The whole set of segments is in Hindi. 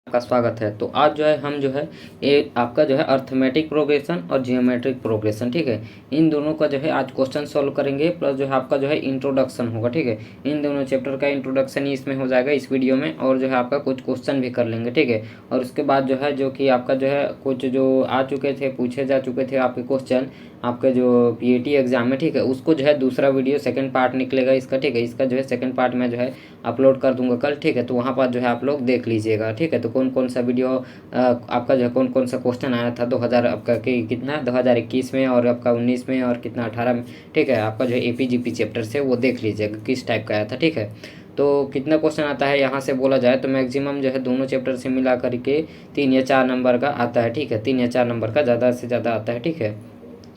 का स्वागत है। तो आज जो है हम जो है ये आपका जो है अर्थमेटिक प्रोग्रेशन और जियोमेट्रिक प्रोग्रेशन, ठीक है, इन दोनों का जो है आज क्वेश्चन सॉल्व करेंगे। प्लस जो है आपका जो है इंट्रोडक्शन होगा, ठीक है, इन दोनों चैप्टर का इंट्रोडक्शन ही इसमें हो जाएगा इस वीडियो में। और जो है आपका कुछ क्वेश्चन भी कर लेंगे, ठीक है। और उसके बाद जो है जो कि आपका जो है कुछ जो आ चुके थे, पूछे जा चुके थे आपके क्वेश्चन आपके जो पीएटी एग्जाम में, ठीक है, उसको जो है दूसरा वीडियो सेकंड पार्ट निकलेगा इसका, ठीक है। इसका जो है सेकंड पार्ट में जो है अपलोड कर दूंगा कल, ठीक है। तो वहाँ पर जो है आप लोग देख लीजिएगा, ठीक है। तो कौन कौन सा वीडियो आपका जो है कौन कौन सा क्वेश्चन आया था 2000 आपका कितना 2021 में और आपका 19 में और कितना 18 में, ठीक है। आपका जो है एपीजीपी चैप्टर से वो देख लीजिएगा किस टाइप का आया था, ठीक है। तो कितना क्वेश्चन आता है यहाँ से बोला जाए तो मैक्सिमम जो है दोनों चैप्टर से मिला करके 3 या 4 नंबर का आता है, ठीक है। 3 या 4 नंबर का ज़्यादा से ज़्यादा आता है, ठीक है,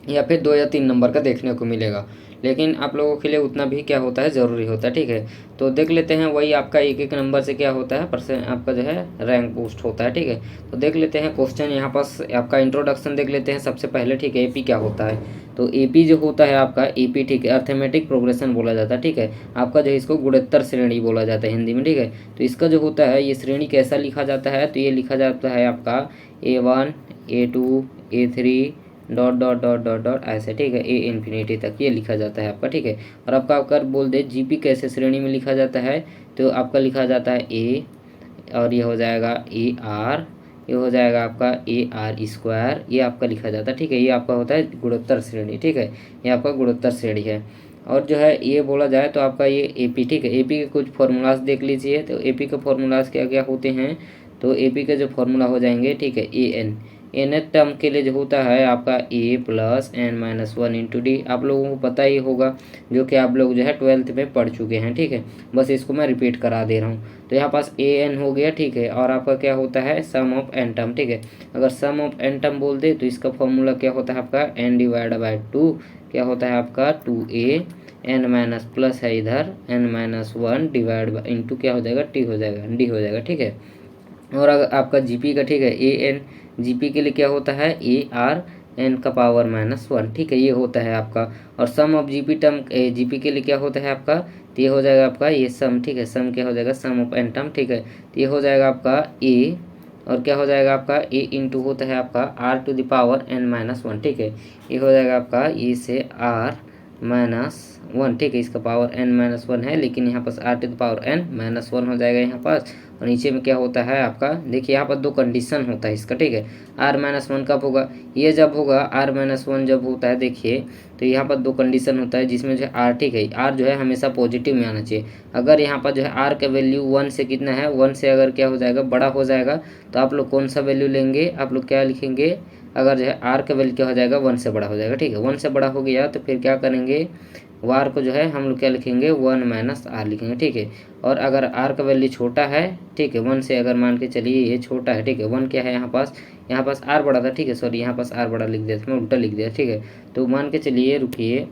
या फिर 2 या 3 नंबर का देखने को मिलेगा। लेकिन आप लोगों के लिए उतना भी क्या होता है ज़रूरी होता है, ठीक है। तो देख लेते हैं वही आपका एक एक नंबर से क्या होता है परसेंट आपका जो है रैंक बूस्ट होता है, ठीक है। तो देख लेते हैं क्वेश्चन यहाँ पास आपका इंट्रोडक्शन देख लेते हैं सबसे पहले, ठीक है। एपी क्या होता है, तो एपी जो होता है आपका एपी, ठीक है, अर्थमेटिक प्रोग्रेशन बोला जाता है, ठीक है। आपका जो है इसको गुणोत्तर श्रेणी बोला जाता है हिंदी में, ठीक है। तो इसका जो होता है ये श्रेणी कैसा लिखा जाता है, तो ये लिखा जाता है आपका A1 A2 A3 dot dot dot dot dot ऐसे, ठीक है, ए इन्फिनिटी तक ये लिखा जाता है आपका, ठीक है। और आपका अगर बोल दे जीपी कैसे श्रेणी में लिखा जाता है, तो आपका लिखा जाता है ए, और ये हो जाएगा ए आर, ये हो जाएगा आपका ए आर स्क्वायर, ये आपका लिखा जाता है, ठीक है। ये आपका होता है गुणोत्तर श्रेणी, ठीक है, ये आपका गुणोत्तर श्रेणी है। और जो है ये बोला जाए तो आपका ये एपी, ठीक है, एपी के कुछ फार्मूलाज देख लीजिए। तो एपी के फार्मूलाज क्या क्या होते हैं, तो एपी के जो फार्मूला हो जाएंगे, ठीक है, एन टर्म के लिए जो होता है आपका a plus n minus 1 into d, आप लोगों को पता ही होगा, जो कि आप लोग जो है 12th में पढ़ चुके हैं, ठीक है। बस इसको मैं रिपीट करा दे रहा हूँ। तो यहाँ पास ए एन हो गया, ठीक है, और आपका क्या होता है सम ऑफ एन टर्म, ठीक है। अगर सम ऑफ एन टर्म बोल दे तो इसका फॉर्मूला क्या होता है आपका एन डिवाइड बाई 2, क्या होता है आपका 2a, एन माइनस प्लस है इधर n minus 1 divide by into क्या हो जाएगा टी हो जाएगा डी हो जाएगा, ठीक है। और अगर आपका जीपी का, ठीक है, ए एन जीपी के लिए क्या होता है ए आर एन का पावर माइनस 1, ठीक है, ये होता है आपका। और सम ऑफ जीपी टर्म जीपी के लिए क्या होता है आपका, तो ये हो जाएगा आपका ये सम, ठीक है, सम क्या हो जाएगा सम ऑफ एन टर्म, ठीक है। तो ये हो जाएगा आपका ए, और क्या हो जाएगा आपका ए इंटू होता है आपका r to the power n minus 1, ठीक है। ये हो जाएगा आपका ए से आर माइनस 1, ठीक है, इसका पावर एन माइनस 1 है, लेकिन यहाँ पास r to the power n minus 1 हो जाएगा यहाँ पास। और नीचे में क्या होता है आपका, देखिए यहाँ पर 2 कंडीशन होता है इसका, ठीक है। आर माइनस 1 कब होगा, ये जब होगा आर माइनस 1 जब होता है, देखिए तो यहाँ पर 2 कंडीशन होता है जिसमें जो है आर, ठीक है, आर जो है हमेशा पॉजिटिव में आना चाहिए। अगर यहाँ पर जो है आर का वैल्यू 1 से कितना है 1 से अगर क्या हो जाएगा बड़ा हो जाएगा, तो आप लोग कौन सा वैल्यू लेंगे, आप लोग क्या लिखेंगे, अगर जो है आर का वैल्यू क्या हो जाएगा 1 से बड़ा हो जाएगा, ठीक है। 1 से बड़ा हो गया तो फिर क्या करेंगे, वार को जो है हम लोग क्या लिखेंगे 1 माइनस आर लिखेंगे, ठीक है। और अगर आर का वैल्यू छोटा है, ठीक है, 1 से अगर मान के चलिए ये छोटा है, ठीक है, 1 क्या है यहाँ पास आर बड़ा था, ठीक है, सॉरी यहाँ पास आर बड़ा लिख दिया था, मैं उल्टा लिख दिया, ठीक है। तो मान के चलिए रुकिए,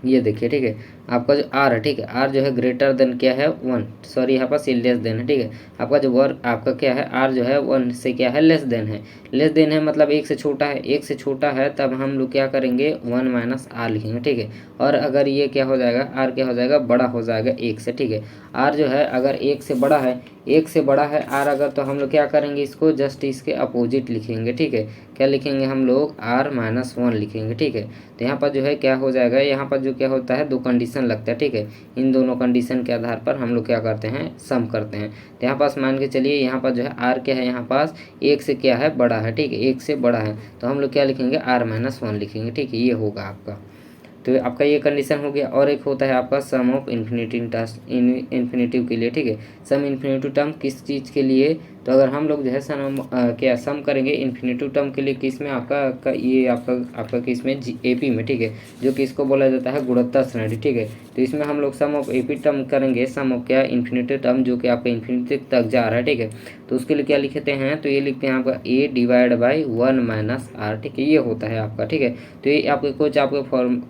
ये देखिए, ठीक है, आपका जो आर है, ठीक है, आर जो है ग्रेटर देन क्या है 1, सॉरी यहाँ पास ये लेस देन है, ठीक है। आपका जो वर्क आपका क्या है आर जो है 1 से क्या है लेस देन है, लेस देन है मतलब 1 से छोटा है, 1 से छोटा है तब हम लोग क्या करेंगे 1 माइनस आर लिखेंगे, ठीक है। और अगर ये क्या हो जाएगा आर क्या हो जाएगा बड़ा हो जाएगा 1 से, ठीक है। आर जो है अगर 1 से बड़ा है, 1 से बड़ा है आर अगर, तो हम लोग क्या करेंगे इसको जस्ट इसके अपोजिट लिखेंगे, ठीक है। क्या लिखेंगे हम लोग आर माइनस 1 लिखेंगे, ठीक है। तो यहाँ पर जो है क्या हो जाएगा, यहाँ पर जो क्या होता है 2 कंडीशन लगता है, ठीक है। इन दोनों कंडीशन के आधार पर हम लोग क्या करते हैं सम करते हैं। तो यहाँ पास मान के चलिए यहाँ पर जो है आर क्या है यहाँ पास 1 से क्या है बड़ा है, ठीक है, 1 से बड़ा है, तो हम लोग क्या लिखेंगे आर माइनस 1 लिखेंगे, ठीक है, ये होगा आपका। तो आपका ये कंडीशन हो गया। और एक होता है आपका सम ऑफ इन्फिनिटिव के लिए, ठीक है, सम इन्फिनिटिव टर्म किस चीज़ के लिए, तो अगर हम लोग जो है क्या सम करेंगे इन्फिनिटिव टर्म के लिए किस में आपका ये आपका किस में एपी में, ठीक है, जो कि इसको बोला जाता है गुणोत्तर श्रेणी, ठीक है। तो इसमें हम लोग सम ऑफ एपी टर्म करेंगे, सम ऑफ क्या इन्फिनिटिव टर्म जो कि आपका इन्फिनिटी तक जा रहा है, ठीक है। तो उसके लिए क्या लिखते हैं, तो ये लिखते हैं आपका ए डिवाइड बाई 1 माइनस आर, ठीक है, ये होता है आपका, ठीक है। तो ये आपके कुछ आपके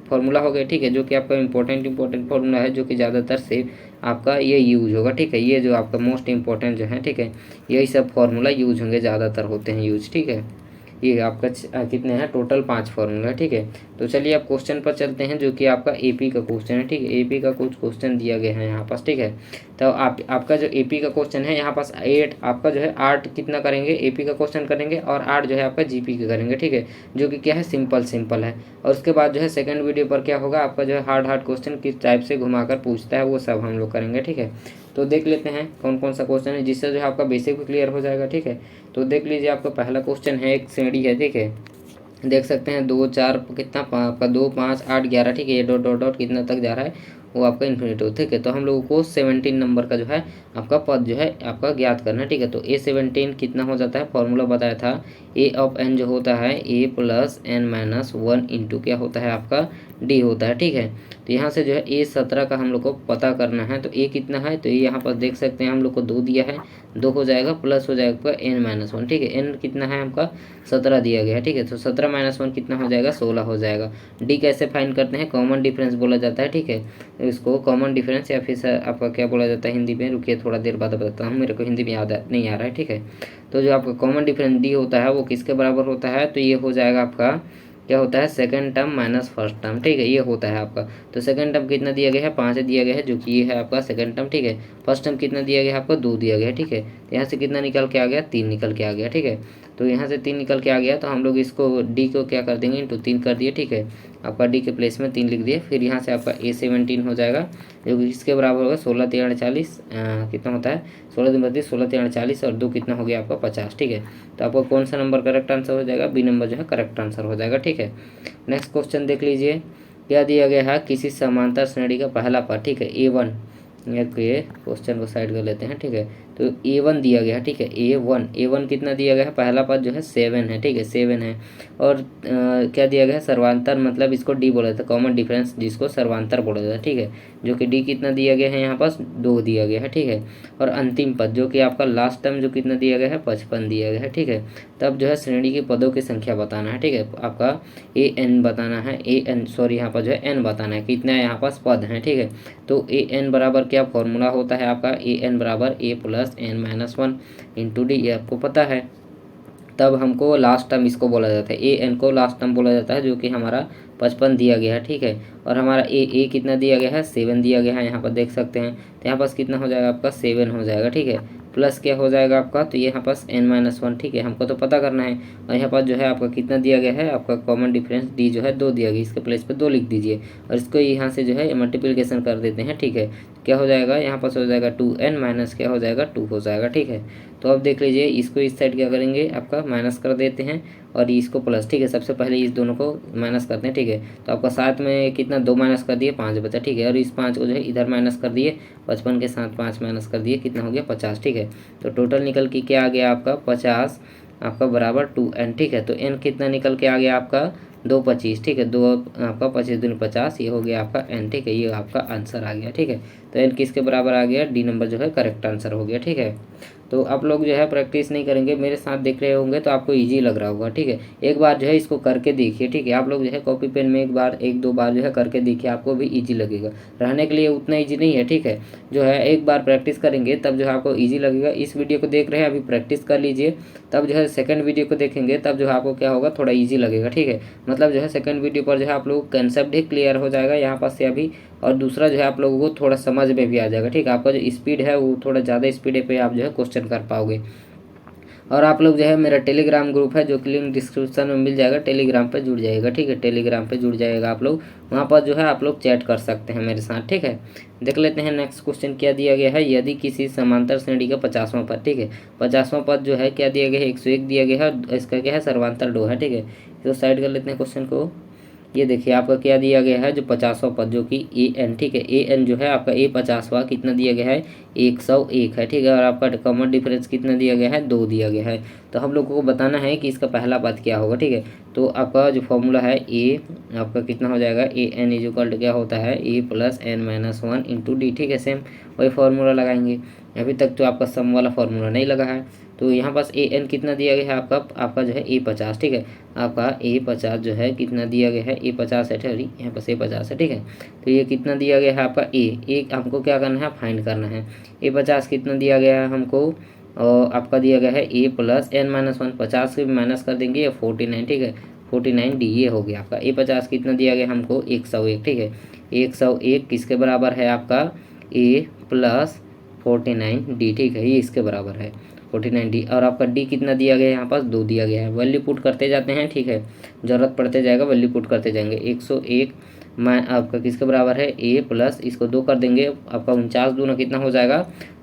फॉर्मूला हो गया, ठीक है, जो कि आपका इंपॉर्टेंट फार्मूला है, जो कि ज़्यादातर से आपका ये यूज होगा, ठीक है। ये जो आपका मोस्ट इंपॉर्टेंट जो है, ठीक है, यही सब फार्मूला यूज होंगे, ज़्यादातर होते हैं यूज, ठीक है। ये आपका कितने हैं टोटल 5 फार्मूला है, ठीक है। तो चलिए अब क्वेश्चन पर चलते हैं, जो कि आपका एपी का क्वेश्चन है, ठीक है। एपी का कुछ क्वेश्चन दिया गया है यहाँ पास, ठीक है। तो आपका जो एपी का क्वेश्चन है यहाँ पास 8 आपका जो है 8 कितना करेंगे, एपी का क्वेश्चन करेंगे और 8 जो है आपका जीपी का करेंगे, ठीक है, जो कि क्या है सिंपल है। और उसके बाद जो है सेकंड वीडियो पर क्या होगा, आपका जो है हार्ड क्वेश्चन किस टाइप से घुमाकर पूछता है वो सब हम लोग करेंगे, ठीक है। तो देख लेते हैं कौन कौन सा क्वेश्चन है, जिससे जो है आपका बेसिक भी क्लियर हो जाएगा, ठीक है। तो देख लीजिए आपका पहला क्वेश्चन है, एक श्रेणी है, ठीक है। देख सकते हैं 2 4 कितना आपका 2 5 8 11, ठीक है। ये डॉट डॉट डॉट कितना तक जा रहा है वो आपका इन्फिनिटी, ठीक है। तो हम लोगों को 17 नंबर का जो है आपका पद जो है आपका ज्ञात करना है, ठीक है। तो A17 कितना हो जाता है, फॉर्मूला बताया था A ऑफ n जो होता है A plus n minus 1 into क्या होता है आपका D होता है, ठीक है। तो यहाँ से जो है A17 का हम लोग को पता करना है। तो A कितना है, तो ये यहाँ पर देख सकते हैं हम लोग को 2 दिया है, 2 हो जाएगा प्लस हो जाएगा n माइनस 1, ठीक है। n कितना है आपका 17 दिया गया है, ठीक है। तो 17 माइनस 1 कितना हो जाएगा 16 हो जाएगा। डी कैसे फाइंड करते हैं, कॉमन डिफरेंस बोला जाता है, ठीक है। इसको कॉमन डिफरेंस या फिर आपका क्या बोला जाता है हिंदी में, रुकिए थोड़ा देर बाद बताता हूँ, मेरे को हिंदी में याद नहीं आ रहा है, ठीक है। तो जो आपका कॉमन डिफरेंस डी होता है वो किसके बराबर होता है, तो ये हो जाएगा आपका क्या होता है second term minus first term, ठीक है। ये होता है आपका, तो सेकंड टर्म कितना दिया गया है 5 दिया गया है, जो कि ये है आपका सेकंड टर्म, ठीक है। फर्स्ट टर्म कितना दिया गया है आपको 2 दिया गया है, ठीक है। तो यहाँ से कितना निकल के आ गया 3 निकल के आ गया, ठीक है। तो यहाँ से 3 निकल के आ गया, तो हम लोग इसको डी को क्या कर देंगे इंटू 3 कर दिए, ठीक है। आपका डी के प्लेस में 3 लिख दिए। फिर यहाँ से आपका A17 हो जाएगा, जो कि इसके बराबर होगा 16 3 48 कितना होता है 16 3 32 16 3 48 और 2 कितना हो गया आपका 50, ठीक है। तो आपको कौन सा नंबर करेक्ट आंसर हो जाएगा, बी नंबर जो है करेक्ट आंसर हो जाएगा, ठीक है। नेक्स्ट क्वेश्चन देख लीजिए, क्या दिया गया है, किसी समांतर श्रेणी का पहला पद, ठीक है A1, ये क्वेश्चन को साइड कर लेते हैं, ठीक है। तो A1 दिया गया है, ठीक है। A1 कितना दिया गया है, पहला पद जो है 7 है, ठीक है 7 है। और क्या दिया गया है सर्वांतर, मतलब इसको डी बोला जाता है, कॉमन डिफरेंस जिसको सर्वांतर बोला जाता है, ठीक है। जो कि डी कितना दिया गया है यहाँ पास 2 दिया गया है, ठीक है। और अंतिम पद जो कि आपका लास्ट टर्म जो कितना दिया गया है 55 दिया गया है, ठीक है। तब जो है श्रेणी के पदों की संख्या बताना है, ठीक है। आपका an बताना है, यहाँ पर जो है n बताना है, कितना यहाँ पास पद हैं, ठीक है। तो an बराबर क्या फॉर्मूला होता है आपका, an बराबर a plus n minus 1 into D, ये आपको पता है। तब हमको लास्ट टर्म इसको बोला जाता है, an को लास्ट टर्म बोला जाता है, जो कि हमारा 55 दिया गया है, ठीक है। और हमारा a कितना दिया गया है 7 दिया गया है, यहाँ पर देख सकते हैं। तो यहाँ पास कितना हो जाएगा आपका 7 हो जाएगा, ठीक है। प्लस क्या हो जाएगा आपका, तो ये यहाँ पास n-1, ठीक है, हमको तो पता करना है। और यहाँ पास जो है आपका कितना दिया गया है, आपका कॉमन डिफरेंस डी जो है 2 दिया गया, इसके प्लेस पे 2 लिख दीजिए। और इसको यहाँ से जो है मल्टीप्लिकेशन कर देते हैं, ठीक है। क्या हो जाएगा यहाँ पास हो जाएगा 2n माइनस क्या हो जाएगा 2 हो जाएगा, ठीक है। तो अब देख लीजिए इसको इस साइड क्या करेंगे, आपका माइनस कर देते हैं और इसको प्लस, ठीक है। सबसे पहले इस दोनों को माइनस करते हैं, ठीक है। तो आपका साथ में कितना 2 माइनस कर दिए 5 बचा, ठीक है। और इस 5 को जो है इधर माइनस कर दिए, 55 के साथ 5 माइनस कर दिए, कितना हो गया 50, ठीक है। तो टोटल निकल के क्या आ गया आपका 50 आपका बराबर 2n, ठीक है। तो n कितना निकल के आ गया आपका 2 25, ठीक है। 2 आपका 25 दूनी 50, ये हो गया आपका n, ठीक है। ये आपका आंसर आ गया, ठीक है। तो n किसके बराबर आ गया, डी नंबर जो है करेक्ट आंसर हो गया, ठीक है। तो आप लोग जो है प्रैक्टिस नहीं करेंगे, मेरे साथ देख रहे होंगे तो आपको इजी लग रहा होगा, ठीक है। एक बार जो है इसको करके देखिए, ठीक है। आप लोग जो है कॉपी पेन में एक दो बार जो है करके देखिए, आपको भी इजी लगेगा। रहने के लिए उतना इजी नहीं है, ठीक है। जो है एक बार प्रैक्टिस करेंगे तब जो है आपको इजी लगेगा। इस वीडियो को देख रहे हैं अभी प्रैक्टिस कर लीजिए, तब जो है सेकंड वीडियो को देखेंगे तब जो है आपको क्या होगा थोड़ा ईजी लगेगा, ठीक है। मतलब जो है सेकंड वीडियो पर जो है आप लोग कंसेप्ट ही क्लियर हो जाएगा यहाँ पास से अभी। और दूसरा जो है आप लोगों को थोड़ा समझ में भी आ जाएगा, ठीक है। आपका जो स्पीड है वो थोड़ा ज़्यादा स्पीड पे आप जो है क्वेश्चन कर पाओगे। और आप लोग जो है मेरा टेलीग्राम ग्रुप है जो कि लिंक डिस्क्रिप्शन में मिल जाएगा, टेलीग्राम पे जुड़ जाएगा, ठीक है। टेलीग्राम पे जुड़ जाएगा आप लोग, वहाँ पर जो है आप लोग चैट कर सकते हैं मेरे साथ, ठीक है। देख लेते हैं नेक्स्ट क्वेश्चन क्या दिया गया है, यदि किसी समांतर श्रेणी का 50वां पद, ठीक है। 50वां पद जो है क्या दिया गया है 101 दिया गया है, इसका क्या है सर्वांतर डो है, ठीक है। तो साइड कर लेते हैं क्वेश्चन को। ये देखिए आपका क्या दिया गया है जो 50वां पद जो कि an, ठीक है। an जो है आपका A50वां कितना दिया गया है 101 है, ठीक है। और आपका कॉमन डिफरेंस कितना दिया गया है 2 दिया गया है। तो हम लोगों को बताना है कि इसका पहला पद क्या होगा, ठीक है। तो आपका जो फॉर्मूला है a आपका कितना हो जाएगा an इक्वल क्या होता है a plus n-1 into D, ठीक है। सेम वही फार्मूला लगाएंगे। अभी तक तो आपका सम वाला फार्मूला नहीं लगा है। तो यहाँ पास an कितना दिया गया है आपका जो है A50, ठीक है। आपका A50 जो है कितना दिया गया है A50 है, ठीक, यहाँ पास A50 है, ठीक है। तो ये कितना दिया गया है आपका a हमको क्या करना है फाइंड करना है। A50 कितना दिया गया है हमको, और आपका दिया गया है a प्लस n-1, 50 से माइनस कर देंगे ये 49, ठीक है। 49D ये हो गया आपका। A50 कितना दिया गया हमको 101, ठीक है। 101 किसके बराबर है आपका A प्लस 49D, ठीक है, ये इसके बराबर है 49D। और आपका D कितना दिया गया है यहाँ पास 2 दिया गया है। वैल्यू पुट करते जाते हैं, ठीक है, ज़रूरत पड़ते जाएगा वैल्यू पुट करते जाएंगे। 101 मैं आपका किसके बराबर है A प्लस इसको 2 कर देंगे, आपका 49 दूना कितना हो जाएगा,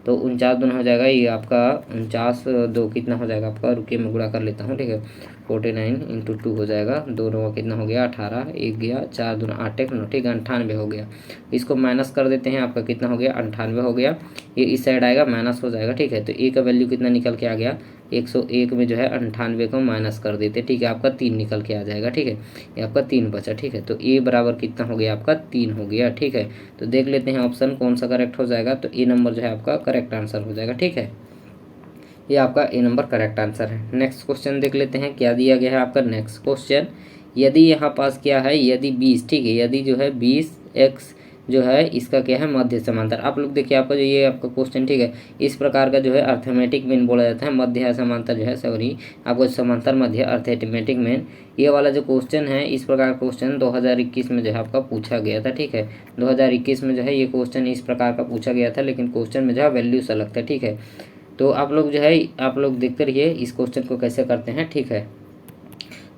तो 49 दूना हो जाएगा ये आपका 49 2 कितना हो जाएगा आपका, रुकिए मैं गुणा कर लेता हूँ, ठीक है। 49 इंटू 2 हो जाएगा, दोनों का कितना हो गया 18, एक गया 4 दूना 8 एक 9, ठीक है, 98 हो गया। इसको माइनस कर देते हैं, आपका कितना हो गया 98 हो गया। ये इस साइड आएगा माइनस हो जाएगा, ठीक है। तो ए का वैल्यू कितना निकल के आ गया 101 में जो है 98 को माइनस कर देते, ठीक है, आपका 3 निकल के आ जाएगा, ठीक है, ये आपका 3 बचा, ठीक है। तो ए बराबर कितना हो गया आपका 3 हो गया, ठीक है। तो देख लेते हैं ऑप्शन कौन सा करेक्ट हो जाएगा, तो ए नंबर जो है आपका करेक्ट आंसर हो जाएगा, ठीक है। ये आपका ए नंबर करेक्ट आंसर है। नेक्स्ट क्वेश्चन देख लेते हैं क्या दिया गया है आपका। नेक्स्ट क्वेश्चन, यदि यहाँ पास क्या है, यदि 20, ठीक है, यदि जो है 20x जो है इसका क्या है मध्य समांतर। आप लोग देखिए आपका जो ये आपका क्वेश्चन, ठीक है, इस प्रकार का जो है अर्थमेटिक मीन बोला जाता है। मध्य समांतर जो है, सॉरी आपको समांतर मध्य अर्थमेटिक मीन, ये वाला जो क्वेश्चन है इस प्रकार का क्वेश्चन 2021 में जो है आपका पूछा गया था, ठीक है। 2021 में जो है ये क्वेश्चन इस प्रकार का पूछा गया था, लेकिन क्वेश्चन में जो है वैल्यूज अलग था, ठीक है। तो आप लोग जो है आप लोग देखते रहिए इस क्वेश्चन को कैसे करते हैं, ठीक है।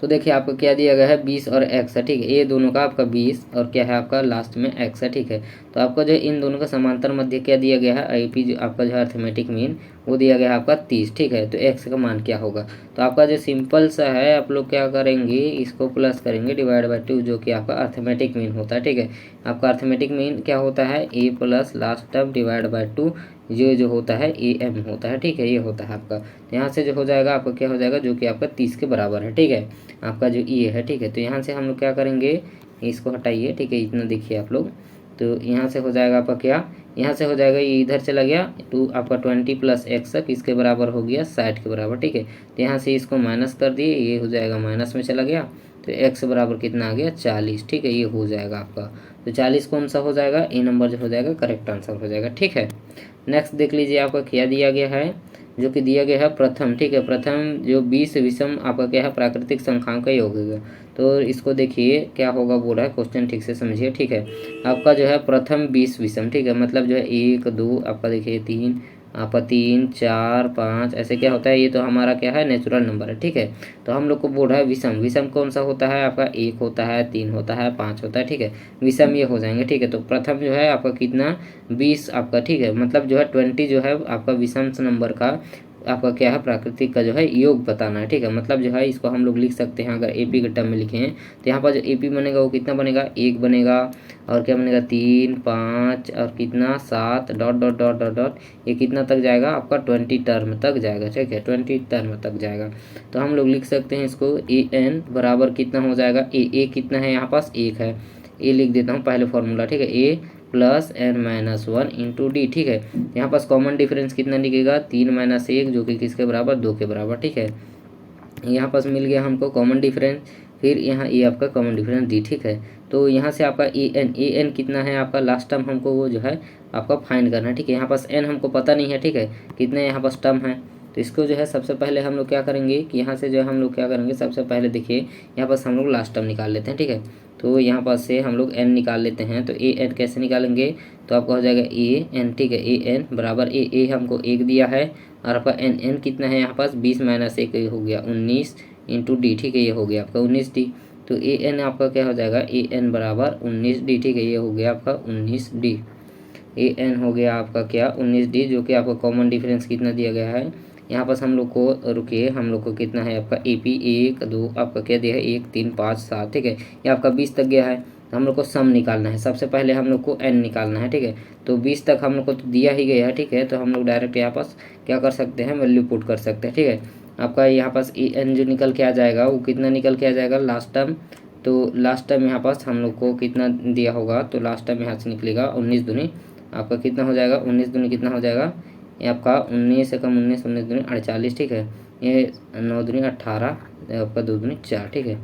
तो देखिए आपको क्या दिया गया है 20 और x है, ठीक है, ये दोनों का आपका 20 और क्या है आपका लास्ट में x है, ठीक है। तो आपका जो इन दोनों का समांतर मध्य क्या दिया गया है AP जो आपका जो है अर्थमेटिक मीन वो दिया गया है आपका 30, ठीक है। तो x का मान क्या होगा, तो आपका जो सिंपल सा है आप लोग क्या करेंगे इसको प्लस करेंगे डिवाइड बाई 2 जो कि आपका अर्थमेटिक मीन होता है, ठीक है। आपका अर्थमेटिक मीन क्या होता है a plus last term divide by 2 जो होता है AM होता है, ठीक है, ये होता है आपका। तो यहाँ से जो हो जाएगा आपका क्या हो जाएगा जो कि आपका 30 के बराबर है, ठीक है, आपका जो ये है, ठीक है। तो यहाँ से हम लोग क्या करेंगे इसको हटाइए, ठीक है, इतना देखिए आप लोग। तो यहाँ से हो जाएगा आपका क्या, यहाँ से हो जाएगा ये इधर चला गया 2 आपका 20 प्लस x किसके बराबर हो गया 60 के बराबर, ठीक है। तो यहाँ से इसको माइनस कर दिए, ये हो जाएगा माइनस में चला गया, तो x बराबर कितना आ गया 40, ठीक है, ये हो जाएगा आपका। तो 40 कौन सा हो जाएगा ए नंबर जो हो जाएगा करेक्ट आंसर हो जाएगा, ठीक है। नेक्स्ट देख लीजिए आपका क्या दिया गया है, जो कि दिया गया है प्रथम, ठीक है, प्रथम जो 20 विषम आपका क्या है प्राकृतिक संख्याओं का योग होगा। तो इसको देखिए क्या होगा बोल रहा है क्वेश्चन, ठीक से समझिए, ठीक है। आपका जो है प्रथम 20 विषम, ठीक है, मतलब जो है 1 2 आपका देखिए 3 आपका 3 4 5 ऐसे क्या होता है, ये तो हमारा क्या है नेचुरल नंबर है, ठीक है। तो हम लोग को बोल रहा है विषम, विषम कौन सा होता है आपका 1 होता है 3 होता है 5 होता है, ठीक है, विषम ये हो जाएंगे, ठीक है। तो प्रथम जो है आपका कितना 20 आपका, ठीक है, मतलब जो है 20 जो है आपका विषम नंबर का आपका क्या है प्राकृतिक का जो है योग बताना है, ठीक है। मतलब जो है इसको हम लोग लिख सकते हैं अगर AP के टर्म में लिखे हैं तो यहाँ पर जो AP बनेगा वो कितना बनेगा 1 बनेगा, और क्या बनेगा 3 5 और कितना 7 dot dot dot dot dot, ये कितना तक जाएगा आपका 20 टर्म तक जाएगा, ठीक है, 20 टर्म तक जाएगा। तो हम लोग लिख सकते हैं इसको AN बराबर कितना हो जाएगा A कितना है यहाँ पास 1 है, ए लिख देता हूँ पहले फॉर्मूला, ठीक है, A plus n minus 1 into D, ठीक है। यहाँ पास कॉमन डिफरेंस कितना निकलेगा 3 माइनस 1 जो कि किसके बराबर 2 के बराबर, ठीक है। यहाँ पास मिल गया हमको कॉमन डिफरेंस, फिर यहाँ ये आपका कॉमन डिफरेंस डी, ठीक है। तो यहाँ से आपका एन कितना है आपका लास्ट टर्म हमको वो जो है आपका फाइंड करना है, ठीक है। यहाँ पास एन हमको पता नहीं है, ठीक है, कितने यहाँ पास टर्म है। तो इसको जो है सबसे पहले हम लोग क्या करेंगे कि यहाँ से जो है हम लोग क्या करेंगे सबसे पहले देखिए यहाँ पास हम लोग लास्ट टर्म निकाल लेते हैं, ठीक है। तो यहाँ पास से हम लोग एन निकाल लेते हैं, तो एन कैसे निकालेंगे, तो आपका हो जाएगा एन, ठीक है, एन बराबर ए हमको 1 दिया है, और आपका एन कितना है यहाँ पास 20 माइनस 1 हो गया 19 इंटू डी, ठीक है, ये हो गया आपका 19D। तो एन आपका क्या हो जाएगा एन बराबर 19D, ठीक है, ये हो गया आपका 19D। एन हो गया आपका क्या 19D, जो कि आपका कॉमन डिफरेंस कितना दिया गया है यहाँ पास हम लोग को, रुकिए हम लोग को कितना है आपका AP 1 2 आपका क्या दिया है 1 3 5 7, ठीक है, ये आपका 20 तक गया है। तो हम लोग को सम निकालना है, सबसे पहले हम लोग को n निकालना है, ठीक है। तो 20 तक हम लोग को तो दिया ही गया है, ठीक है। तो हम लोग डायरेक्ट यहाँ पास क्या कर सकते हैं वैल्यू पुट कर सकते हैं, ठीक है। आपका यहाँ पास n जो निकल के आ जाएगा वो कितना निकल के आ जाएगा लास्ट टर्म, तो लास्ट टर्म यहाँ पास हम लोग को कितना दिया होगा, तो लास्ट टर्म यहाँ से निकलेगा 19 दूनी आपका कितना हो जाएगा 19 दूनी कितना हो जाएगा ये आपका 19 से कम 19 19 दूनी 48, ठीक है, ये 9 दूनी 18 आपका 2 दूनी 4, ठीक है,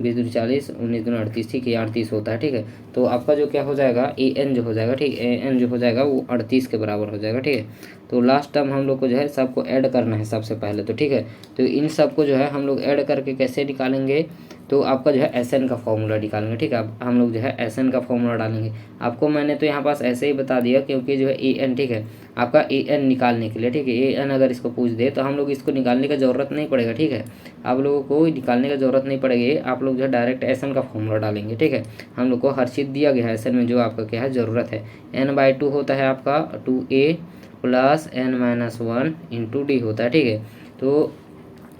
20 दूनी 40 19 दूनी 38, ठीक है, 38 होता है, ठीक है। तो आपका जो क्या हो जाएगा एन जो हो जाएगा, ठीक है, एन जो हो जाएगा वो 38 के बराबर हो जाएगा, ठीक है। तो लास्ट टर्म हम लोग को जो है सबको ऐड करना है सबसे पहले, तो ठीक है। तो इन सबको जो है हम लोग ऐड करके कैसे निकालेंगे, तो आपका जो है SN का फॉर्मूला निकालेंगे, ठीक है। अब हम लोग जो है SN का फॉर्मूला डालेंगे। आपको मैंने तो यहाँ पास ऐसे ही बता दिया क्योंकि जो है AN, ठीक है, आपका AN निकालने के लिए, ठीक है। AN अगर इसको पूछ दे तो हम लोग इसको निकालने का ज़रूरत नहीं पड़ेगा, ठीक है। आप लोगों को निकालने का ज़रूरत नहीं पड़ेगी, आप लोग जो है डायरेक्ट SN का फॉर्मूला डालेंगे, ठीक है। हम लोग को हर चीज़ दिया गया है SN में, जो आपका क्या है ज़रूरत है। N/2 होता है आपका 2A plus N-1 into D होता है, ठीक है। तो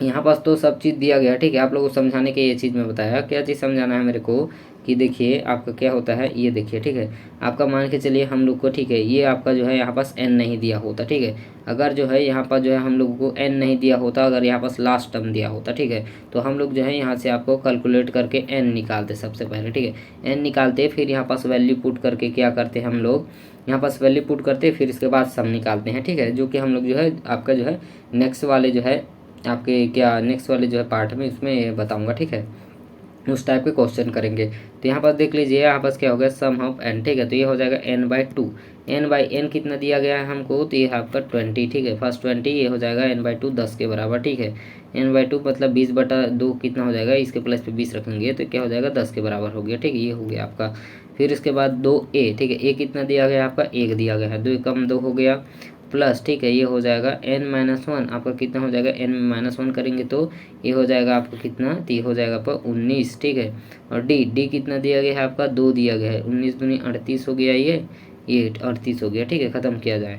यहाँ पास तो सब चीज़ दिया गया है, ठीक है। आप लोगों को समझाने के ये चीज़ मैं बताया, क्या चीज़ समझाना है मेरे को कि देखिए आपका क्या होता है, ये देखिए, ठीक है। आपका मान के चलिए हम लोग को, ठीक है, ये आपका जो है यहाँ पास n नहीं दिया होता, ठीक है। अगर जो है यहाँ पर जो है हम लोगों को n नहीं दिया होता, अगर यहाँ पास लास्ट टर्म दिया होता, ठीक है, तो हम लोग जो है यहाँ से आपको कैलकुलेट करके n निकालते सबसे पहले, ठीक है। n निकालते, फिर यहाँ पास वैल्यू पुट करके क्या करते हैं हम लोग, यहाँ पास वैल्यू पुट करते, फिर इसके बाद सम निकालते हैं, ठीक है। जो कि हम लोग जो है आपका जो है नेक्स्ट वाले जो है आपके क्या नेक्स्ट वाले जो है पार्ट में इसमें बताऊंगा, ठीक है। उस टाइप के क्वेश्चन करेंगे। तो यहाँ पर देख लीजिए, यहाँ पर क्या हो गया, सम ऑफ n, ठीक है। तो ये हो जाएगा n/2। n/n कितना दिया गया है हमको, तो ये आपका 20, ठीक है। फर्स्ट 20, ये हो जाएगा n/2 10 के बराबर, ठीक है। n/2 मतलब 20/2 कितना हो जाएगा, इसके प्लस पे 20 रखेंगे तो क्या हो जाएगा 10 के बराबर हो गया, ठीक है। ये हो गया आपका। फिर इसके बाद 2a, ठीक है। a कितना दिया गया आपका, 1 दिया गया है, 2 कम 2 हो गया प्लस, ठीक है। ये हो जाएगा n-1 आपका कितना हो जाएगा, n-1 करेंगे तो ये हो जाएगा आपका कितना, तो ये हो जाएगा आपका 19, ठीक है। और डी कितना दिया गया है आपका, 2 दिया गया है, 19 दूनी 38 हो गया, ये 38 हो गया, ठीक है। ख़त्म किया जाए।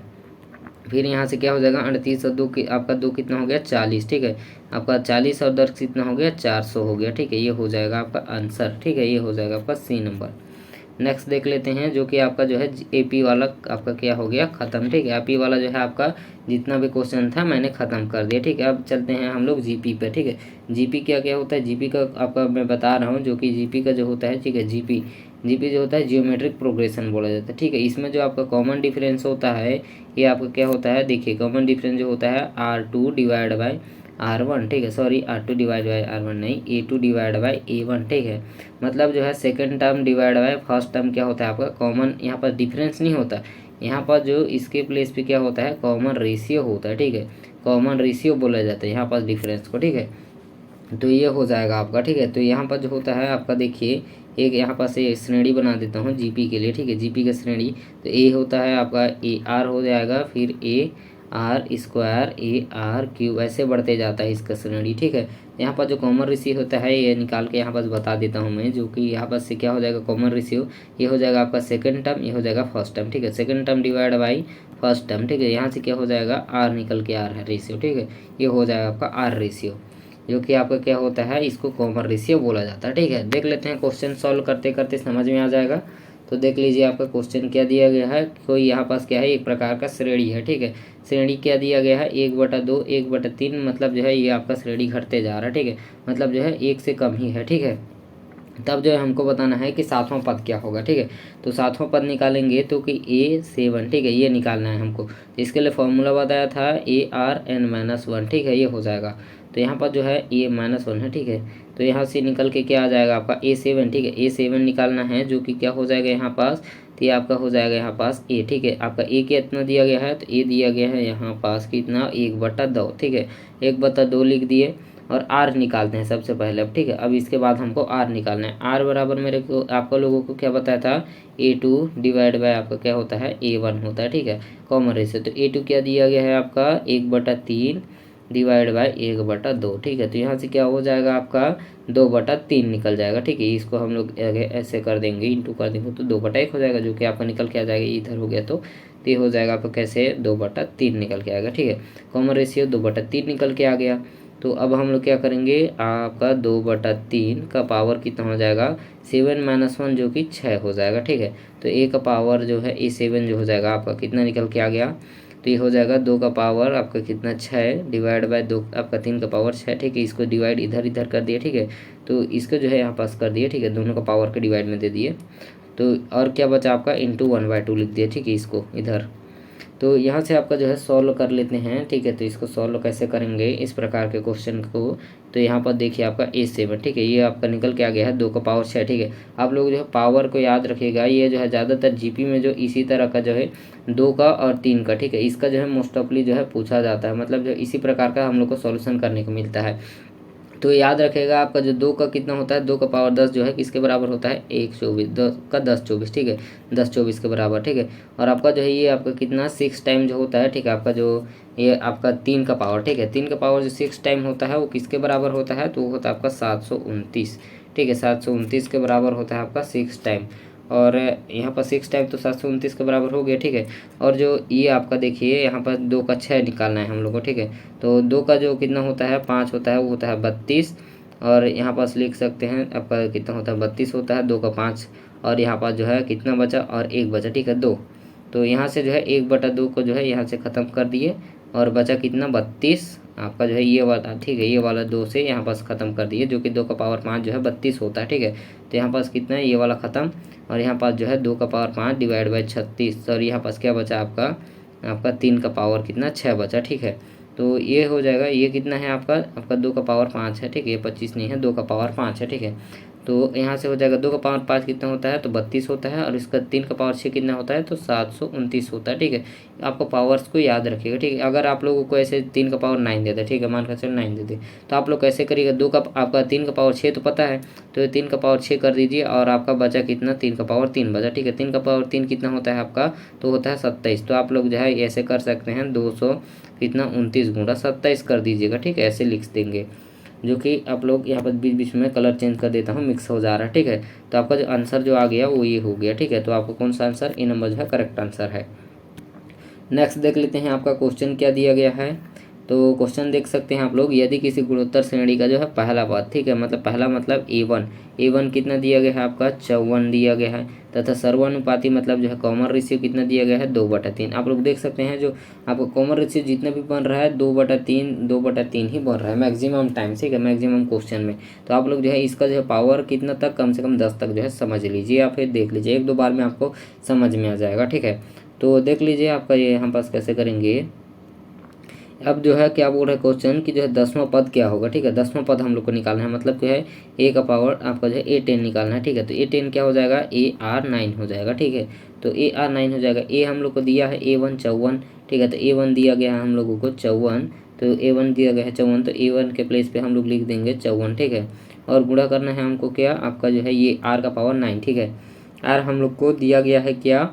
फिर यहाँ से क्या हो जाएगा, 38 और 2 आपका 2 कितना हो गया 40, ठीक है। आपका 40 और 10 कितना हो गया 400 हो गया, ठीक है। ये हो जाएगा आपका आंसर, ठीक है। ये हो जाएगा आपका C नंबर। नेक्स्ट देख लेते हैं, जो कि आपका जो है AP वाला आपका क्या हो गया ख़त्म, ठीक है। AP वाला जो है आपका जितना भी क्वेश्चन था मैंने ख़त्म कर दिया, ठीक है। अब चलते हैं हम लोग GP पे, ठीक है। GP क्या क्या होता है, GP का आपका मैं बता रहा हूँ, जो कि GP का जो होता है, ठीक है। GP जो होता है जियोमेट्रिक प्रोग्रेशन बोला जाता है, ठीक है। इसमें जो आपका कॉमन डिफरेंस होता है, ये आपका क्या होता है, देखिए कॉमन डिफरेंस जो होता है R2 डिवाइड बाई R1, ठीक है। Sorry, R2 divide by R1 नहीं, A2 डिवाइड बाई A1, ठीक है। मतलब जो है second term divide by first term क्या होता है आपका कॉमन, यहाँ पर डिफरेंस नहीं होता, यहाँ पर जो इसके प्लेस पे क्या होता है कॉमन रेशियो होता है, ठीक है। कॉमन रेशियो बोला जाता है यहाँ पर डिफरेंस को, ठीक है। तो ये हो जाएगा आपका, ठीक है। तो यहाँ पर जो होता है आपका देखिए, एक यहाँ पर से श्रेणी बना देता हूँ GP के लिए, ठीक है। GP का श्रेणी तो A होता है आपका AR हो जाएगा, फिर AR² AR³ ऐसे बढ़ते जाता है इसका श्रेणी, ठीक है। यहाँ पर जो कॉमन रेशियो होता है ये निकाल के यहाँ पर बता देता हूँ मैं, जो कि यहाँ पर से क्या हो जाएगा कॉमन रेशियो, ये हो जाएगा आपका सेकंड टर्म, ये हो जाएगा फर्स्ट टर्म, ठीक है। Second term divide by first term, ठीक है। यहाँ से क्या हो जाएगा R निकल के आ रहा है रेशियो, ठीक है। ये हो जाएगा आपका R रेशियो, जो कि आपका क्या होता है, इसको कॉमन रेशियो बोला जाता है, ठीक है। देख लेते हैं क्वेश्चन सॉल्व करते करते समझ में आ जाएगा। तो देख लीजिए आपका क्वेश्चन क्या दिया गया है, कोई यहाँ पास क्या है एक प्रकार का श्रेणी है, ठीक है। श्रेणी क्या दिया गया है 1/2 1/3, मतलब जो है ये आपका श्रेणी घटते जा रहा है, ठीक है। मतलब जो है 1 से कम ही है, ठीक है। तब जो है हमको बताना है कि सातवां पद क्या होगा, ठीक है। तो सातवां पद निकालेंगे तो कि A7, ठीक है, ये निकालना है हमको। तो इसके लिए फॉर्मूला बताया था ARn-1, ठीक है। ये हो जाएगा, तो यहाँ पर जो है A-1 है, ठीक है। तो यहाँ से निकल के क्या आ जाएगा आपका A7, ठीक है। A7 निकालना है, जो कि क्या हो जाएगा यहाँ पास, तो ये आपका हो जाएगा यहाँ पास A, ठीक है। आपका A कितना दिया गया है, तो A दिया गया है यहाँ पास कितना 1/2, ठीक है। 1/2 लिख दिए और R निकालते हैं सबसे पहले अब, ठीक है। अब इसके बाद हमको R निकालना है। R बराबर मेरे को आपका लोगों को क्या बताया था, A2 डिवाइड बाय आपका क्या होता है A1 होता है, ठीक है। कॉमन रेशियो तो A2 क्या दिया गया है आपका 1/3 डिवाइड बाय 1/2, ठीक है। तो यहाँ से क्या हो जाएगा आपका 2/3 निकल जाएगा, ठीक है। इसको हम लोग ऐसे कर देंगे, इंटू कर देंगे तो 2/1 हो जाएगा, जो कि आपका निकल के आ जाएगा, इधर हो गया तो ये हो जाएगा आपका कैसे 2/3 निकल के आएगा, ठीक है। कॉमन रेशियो 2/3 निकल के आ गया। तो अब हम लोग क्या करेंगे, आपका 2/3 का पावर कितना हो जाएगा 7-1, जो कि 6 हो जाएगा, ठीक है। तो A का पावर जो है A7 जो हो जाएगा आपका कितना निकल के आ गया, तो ये हो जाएगा 2 का पावर आपका कितना 6 डिवाइड बाय 2 आपका 3 का पावर 6, ठीक है। इसको डिवाइड इधर इधर कर दिया, ठीक है। तो इसको जो है यहाँ पास कर दिए, ठीक है, दोनों का पावर के डिवाइड में दे दिए। तो और क्या बचा आपका इंटू 1/2 लिख दिया, ठीक है, इसको इधर। तो यहाँ से आपका जो है सॉल्व कर लेते हैं, ठीक है। तो इसको सॉल्व कैसे करेंगे इस प्रकार के क्वेश्चन को, तो यहाँ पर देखिए आपका A7, ठीक है, ये आपका निकल के आ गया है 2 का पावर 6, ठीक है। आप लोग जो है पावर को याद रखिएगा, ये जो है ज़्यादातर GP में जो इसी तरह का जो है 2 का और 3 का, ठीक है, इसका जो है मोस्ट ऑफली जो है पूछा जाता है, मतलब जो इसी प्रकार का हम लोग को सॉल्यूशन करने को मिलता है। तो याद रखेगा आपका जो 2 का कितना होता है, 2 का पावर 10 जो है किसके बराबर होता है, 124, 10 का 10 24, ठीक है, 10 24 के बराबर, ठीक है। और आपका जो है ये आपका कितना 6 टाइम जो होता है, ठीक है, आपका जो ये आपका 3 का पावर, ठीक है, 3 का पावर जो 6 टाइम होता है वो किसके बराबर होता है, तो वो होता है आपका 729, ठीक है, 729 के बराबर होता है आपका 6 टाइम। और यहाँ पर 6 टाइम तो 729 के बराबर हो गया, ठीक है। और जो ये आपका देखिए यहाँ पर 2 का 6 निकालना है हम लोग को, ठीक है। तो 2 का जो कितना होता है 5 होता है, वो होता है 32। और यहाँ पास लिख सकते हैं आपका कितना होता है 32 होता है, 2 का 5। और यहाँ पास जो है कितना बचा, और 1 बचा, ठीक है, 2। तो यहाँ से जो है 1/2 को जो है यहाँ से ख़त्म कर दिए, और बचा कितना 32 आपका जो है ये वाला, ठीक है, ये वाला 2 से यहाँ पास ख़त्म कर दिए, जो कि 2 का पावर 5 जो है 32 होता है, ठीक है। तो यहाँ पास कितना है ये वाला ख़त्म, और यहाँ पास जो है 2 का पावर 5 डिवाइड बाई 36, और यहाँ पास क्या बचा आपका, आपका 3 का पावर कितना 6 बचा, ठीक है। तो ये हो जाएगा, ये कितना है आपका, आपका 2 का पावर 5 है, ठीक है, ये 25 नहीं है, 2 का पावर 5 है, ठीक है। तो यहाँ से हो जाएगा 2 का पावर 5 कितना होता है, तो 32 होता है, और इसका 3 का पावर 6 कितना होता है, तो 729 होता है, ठीक है। आपको पावर्स को याद रखिएगा, ठीक है। अगर आप लोगों को ऐसे 3 का पावर 9 देते, ठीक है, मान कर चलो 9 देते, तो आप लोग कैसे करिएगा, 2 का आपका 3 का पावर 6 तो पता है, तो 3 का पावर 6 कर दीजिए, और आपका बचा कितना 3 का पावर 3 बचा, ठीक है। 3 का पावर 3 कितना होता है आपका, तो होता है 27। तो आप लोग जो है ऐसे कर सकते हैं, 200 कितना 29 गुणा 27 कर दीजिएगा, ठीक है, ऐसे लिख देंगे। जो कि आप लोग यहाँ पर बीच बीच में कलर चेंज कर देता हूँ, मिक्स हो जा रहा है, ठीक है। तो आपका जो आंसर जो आ गया वो ये हो गया, ठीक है। तो आपको कौन सा आंसर, ए नंबर जो है करेक्ट आंसर है। नेक्स्ट देख लेते हैं आपका क्वेश्चन क्या दिया गया है। तो क्वेश्चन देख सकते हैं आप लोग, यदि किसी गुणोत्तर श्रेणी का जो है पहला पद, ठीक है, मतलब पहला मतलब A1 कितना दिया गया है आपका 54 दिया गया है, तथा सर्वानुपाती मतलब जो है कॉमन रेशियो कितना दिया गया है 2/3। आप लोग देख सकते हैं जो आपको कॉमन रेशियो जितना भी बन रहा है 2/3 ही बन रहा है मैक्सिमम टाइम, ठीक है, मैक्सिमम क्वेश्चन में। तो आप लोग जो है इसका जो है पावर कितना तक, कम से कम 10 तक जो है समझ लीजिए, या फिर देख लीजिए, 1-2 बार में आपको समझ में आ जाएगा, ठीक है। तो देख लीजिए आपका ये हम पास कैसे करेंगे। अब जो है क्या बोल रहा है क्वेश्चन कि जो है 10वां पद क्या होगा, ठीक है, 10वां पद हम लोग को निकालना है, मतलब क्या है ए का पावर आपका जो है A10 निकालना है, ठीक है। तो A10 क्या हो जाएगा, AR9 हो जाएगा, ठीक है। तो AR9 हो जाएगा, ए हम लोग को दिया है A1 54, ठीक है। तो A1 दिया गया है हम लोगों को 54, तो A1 दिया गया है 54, तो A1 के प्लेस पे हम लोग लिख देंगे 54, ठीक है। और गुणा करना है हमको क्या, आपका जो है ये R का पावर 9, ठीक है। R हम लोग को दिया गया है क्या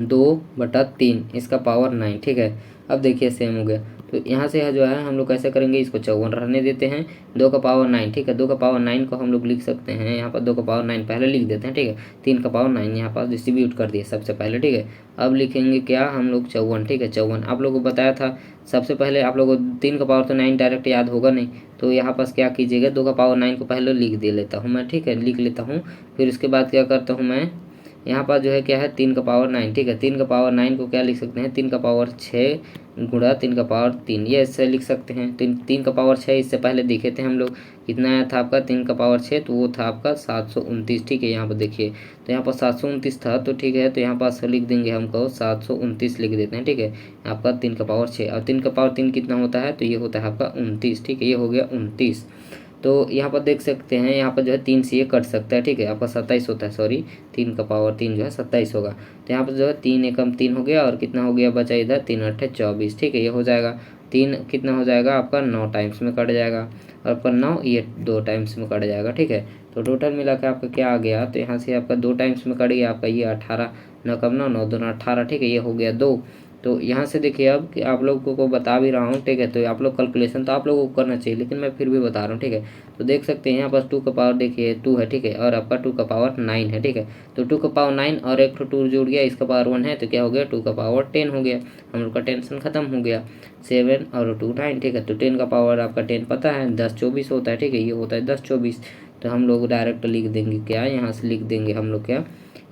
2/3, इसका पावर 9, ठीक है। अब देखिए सेम हो गया, तो यहाँ से जो है हम लोग कैसे करेंगे, इसको 54 रहने देते हैं, 2 का पावर 9, ठीक है। 2 का पावर 9 को हम लोग लिख सकते हैं यहाँ पर, 2 का पावर 9 पहले लिख देते हैं, ठीक है। 3 का पावर 9 यहाँ पर डिस्ट्रीब्यूट कर दिए सबसे पहले, ठीक है। अब लिखेंगे क्या हम लोग 54, ठीक है, 54। आप लोगों को बताया था सबसे पहले, आप लोगों को 3 का पावर तो 9 डायरेक्ट याद होगा नहीं, तो यहाँ पास क्या कीजिएगा, 2 का पावर 9 को पहले लिख दे लेता हूँ मैं, ठीक है, लिख लेता हूँ। फिर उसके बाद क्या करता हूँ मैं, यहाँ पर जो है क्या है 3 का पावर 9, ठीक है। 3 का पावर 9 को क्या लिख सकते हैं, 3 का पावर 6 गुणा 3 का पावर 3, ये इससे लिख सकते हैं। 3 का पावर 6 इससे पहले देखे थे हम लोग, कितना आया था आपका 3 का पावर 6, तो वो था आपका 729, ठीक है। यहाँ पर देखिए, तो यहाँ पर 729 था, तो ठीक है, तो यहाँ पास लिख देंगे हमको 729 लिख देते हैं, ठीक है। आपका 3 का पावर 6 और 3 का पावर 3 कितना होता है, तो ये होता है आपका 29, ठीक है, ये हो गया 29। तो यहाँ पर देख सकते हैं, यहाँ पर जो है 3 से ये कट सकता है, ठीक है, आपका 27 होता है, सॉरी 3 का पावर 3 जो है 27 होगा। तो यहाँ पर जो है 3 एकम 3 हो गया, और कितना हो गया बचा इधर 3 8 24, ठीक है, ये हो जाएगा 3 कितना हो जाएगा आपका 9 टाइम्स में कट जाएगा, और आपका 9 ये 2 टाइम्स में कट जाएगा, ठीक है। तो टोटल मिला के आपका क्या आ गया, तो यहाँ से आपका 2 टाइम्स में कट गया आपका ये 18, 9 कम 9 9 2 18, ठीक है, ये हो गया 2। तो यहाँ से देखिए अब कि आप लोगों को बता भी रहा हूँ, ठीक है, तो आप लोग कैलकुलेशन तो आप लोगों को करना चाहिए, लेकिन मैं फिर भी बता रहा हूँ, ठीक है। तो देख सकते हैं यहाँ पास 2 का पावर देखिए 2 है, ठीक है, और आपका 2 का पावर 9 है, ठीक है। तो 2 का पावर 9 और एक 2 जुड़ गया, इसका पावर 1 है, तो क्या हो गया 2 का पावर 10 हो गया, हम लोग का टेंशन खत्म हो गया। 7 और 2 9, ठीक है। तो 10 का पावर आपका 10 पता है 10 24 होता है, ठीक है, ये होता है 10 24। तो हम लोग डायरेक्ट लिख देंगे क्या, यहाँ से लिख देंगे हम लोग क्या,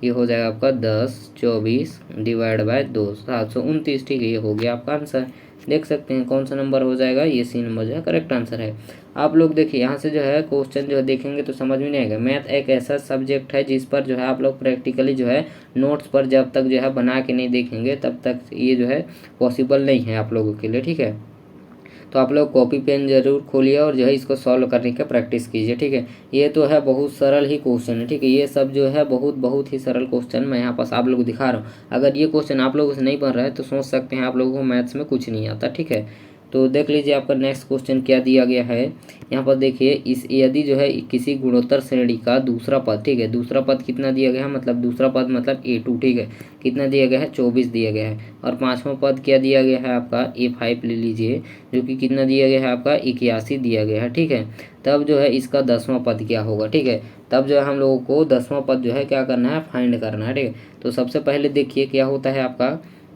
ये हो जाएगा आपका 10 24 डिवाइड बाय 2 729, ठीक है, ये हो गया आपका आंसर। देख सकते हैं कौन सा नंबर हो जाएगा, ये सी नंबर जो है करेक्ट आंसर है। आप लोग देखिए यहाँ से जो है क्वेश्चन जो है देखेंगे तो समझ में नहीं आएगा। मैथ एक ऐसा सब्जेक्ट है जिस पर जो है आप लोग प्रैक्टिकली जो है नोट्स पर जब तक जो है बना के नहीं देखेंगे तब तक ये जो है पॉसिबल नहीं है आप लोगों के लिए, ठीक है। तो आप लोग कॉपी पेन जरूर खोलिए और जो है इसको सॉल्व करने का प्रैक्टिस कीजिए, ठीक है। ये तो है बहुत सरल ही क्वेश्चन है, ठीक है, ये सब जो है बहुत ही सरल क्वेश्चन मैं यहाँ पास आप लोग को दिखा रहा हूँ। अगर ये क्वेश्चन आप लोगों से नहीं बन रहा है तो सोच सकते हैं आप लोगों को मैथ्स में कुछ नहीं आता, ठीक है। तो देख लीजिए आपका नेक्स्ट क्वेश्चन क्या दिया गया है। यहाँ पर देखिए इस यदि जो है किसी गुणोत्तर श्रेणी का दूसरा पद, ठीक है, दूसरा पद कितना दिया गया है, मतलब दूसरा पद मतलब A2, ठीक है, कितना दिया गया है 24 दिया गया है। और पाँचवा पद क्या दिया गया है आपका A5 ले लीजिए, जो कि कितना दिया गया है आपका 81 दिया गया है, ठीक है। तब जो है इसका 10वां पद क्या होगा, ठीक है। तब जो है हम लोगों को 10वां पद जो है क्या करना है, फाइंड करना है, ठीक है। तो सबसे पहले देखिए क्या होता है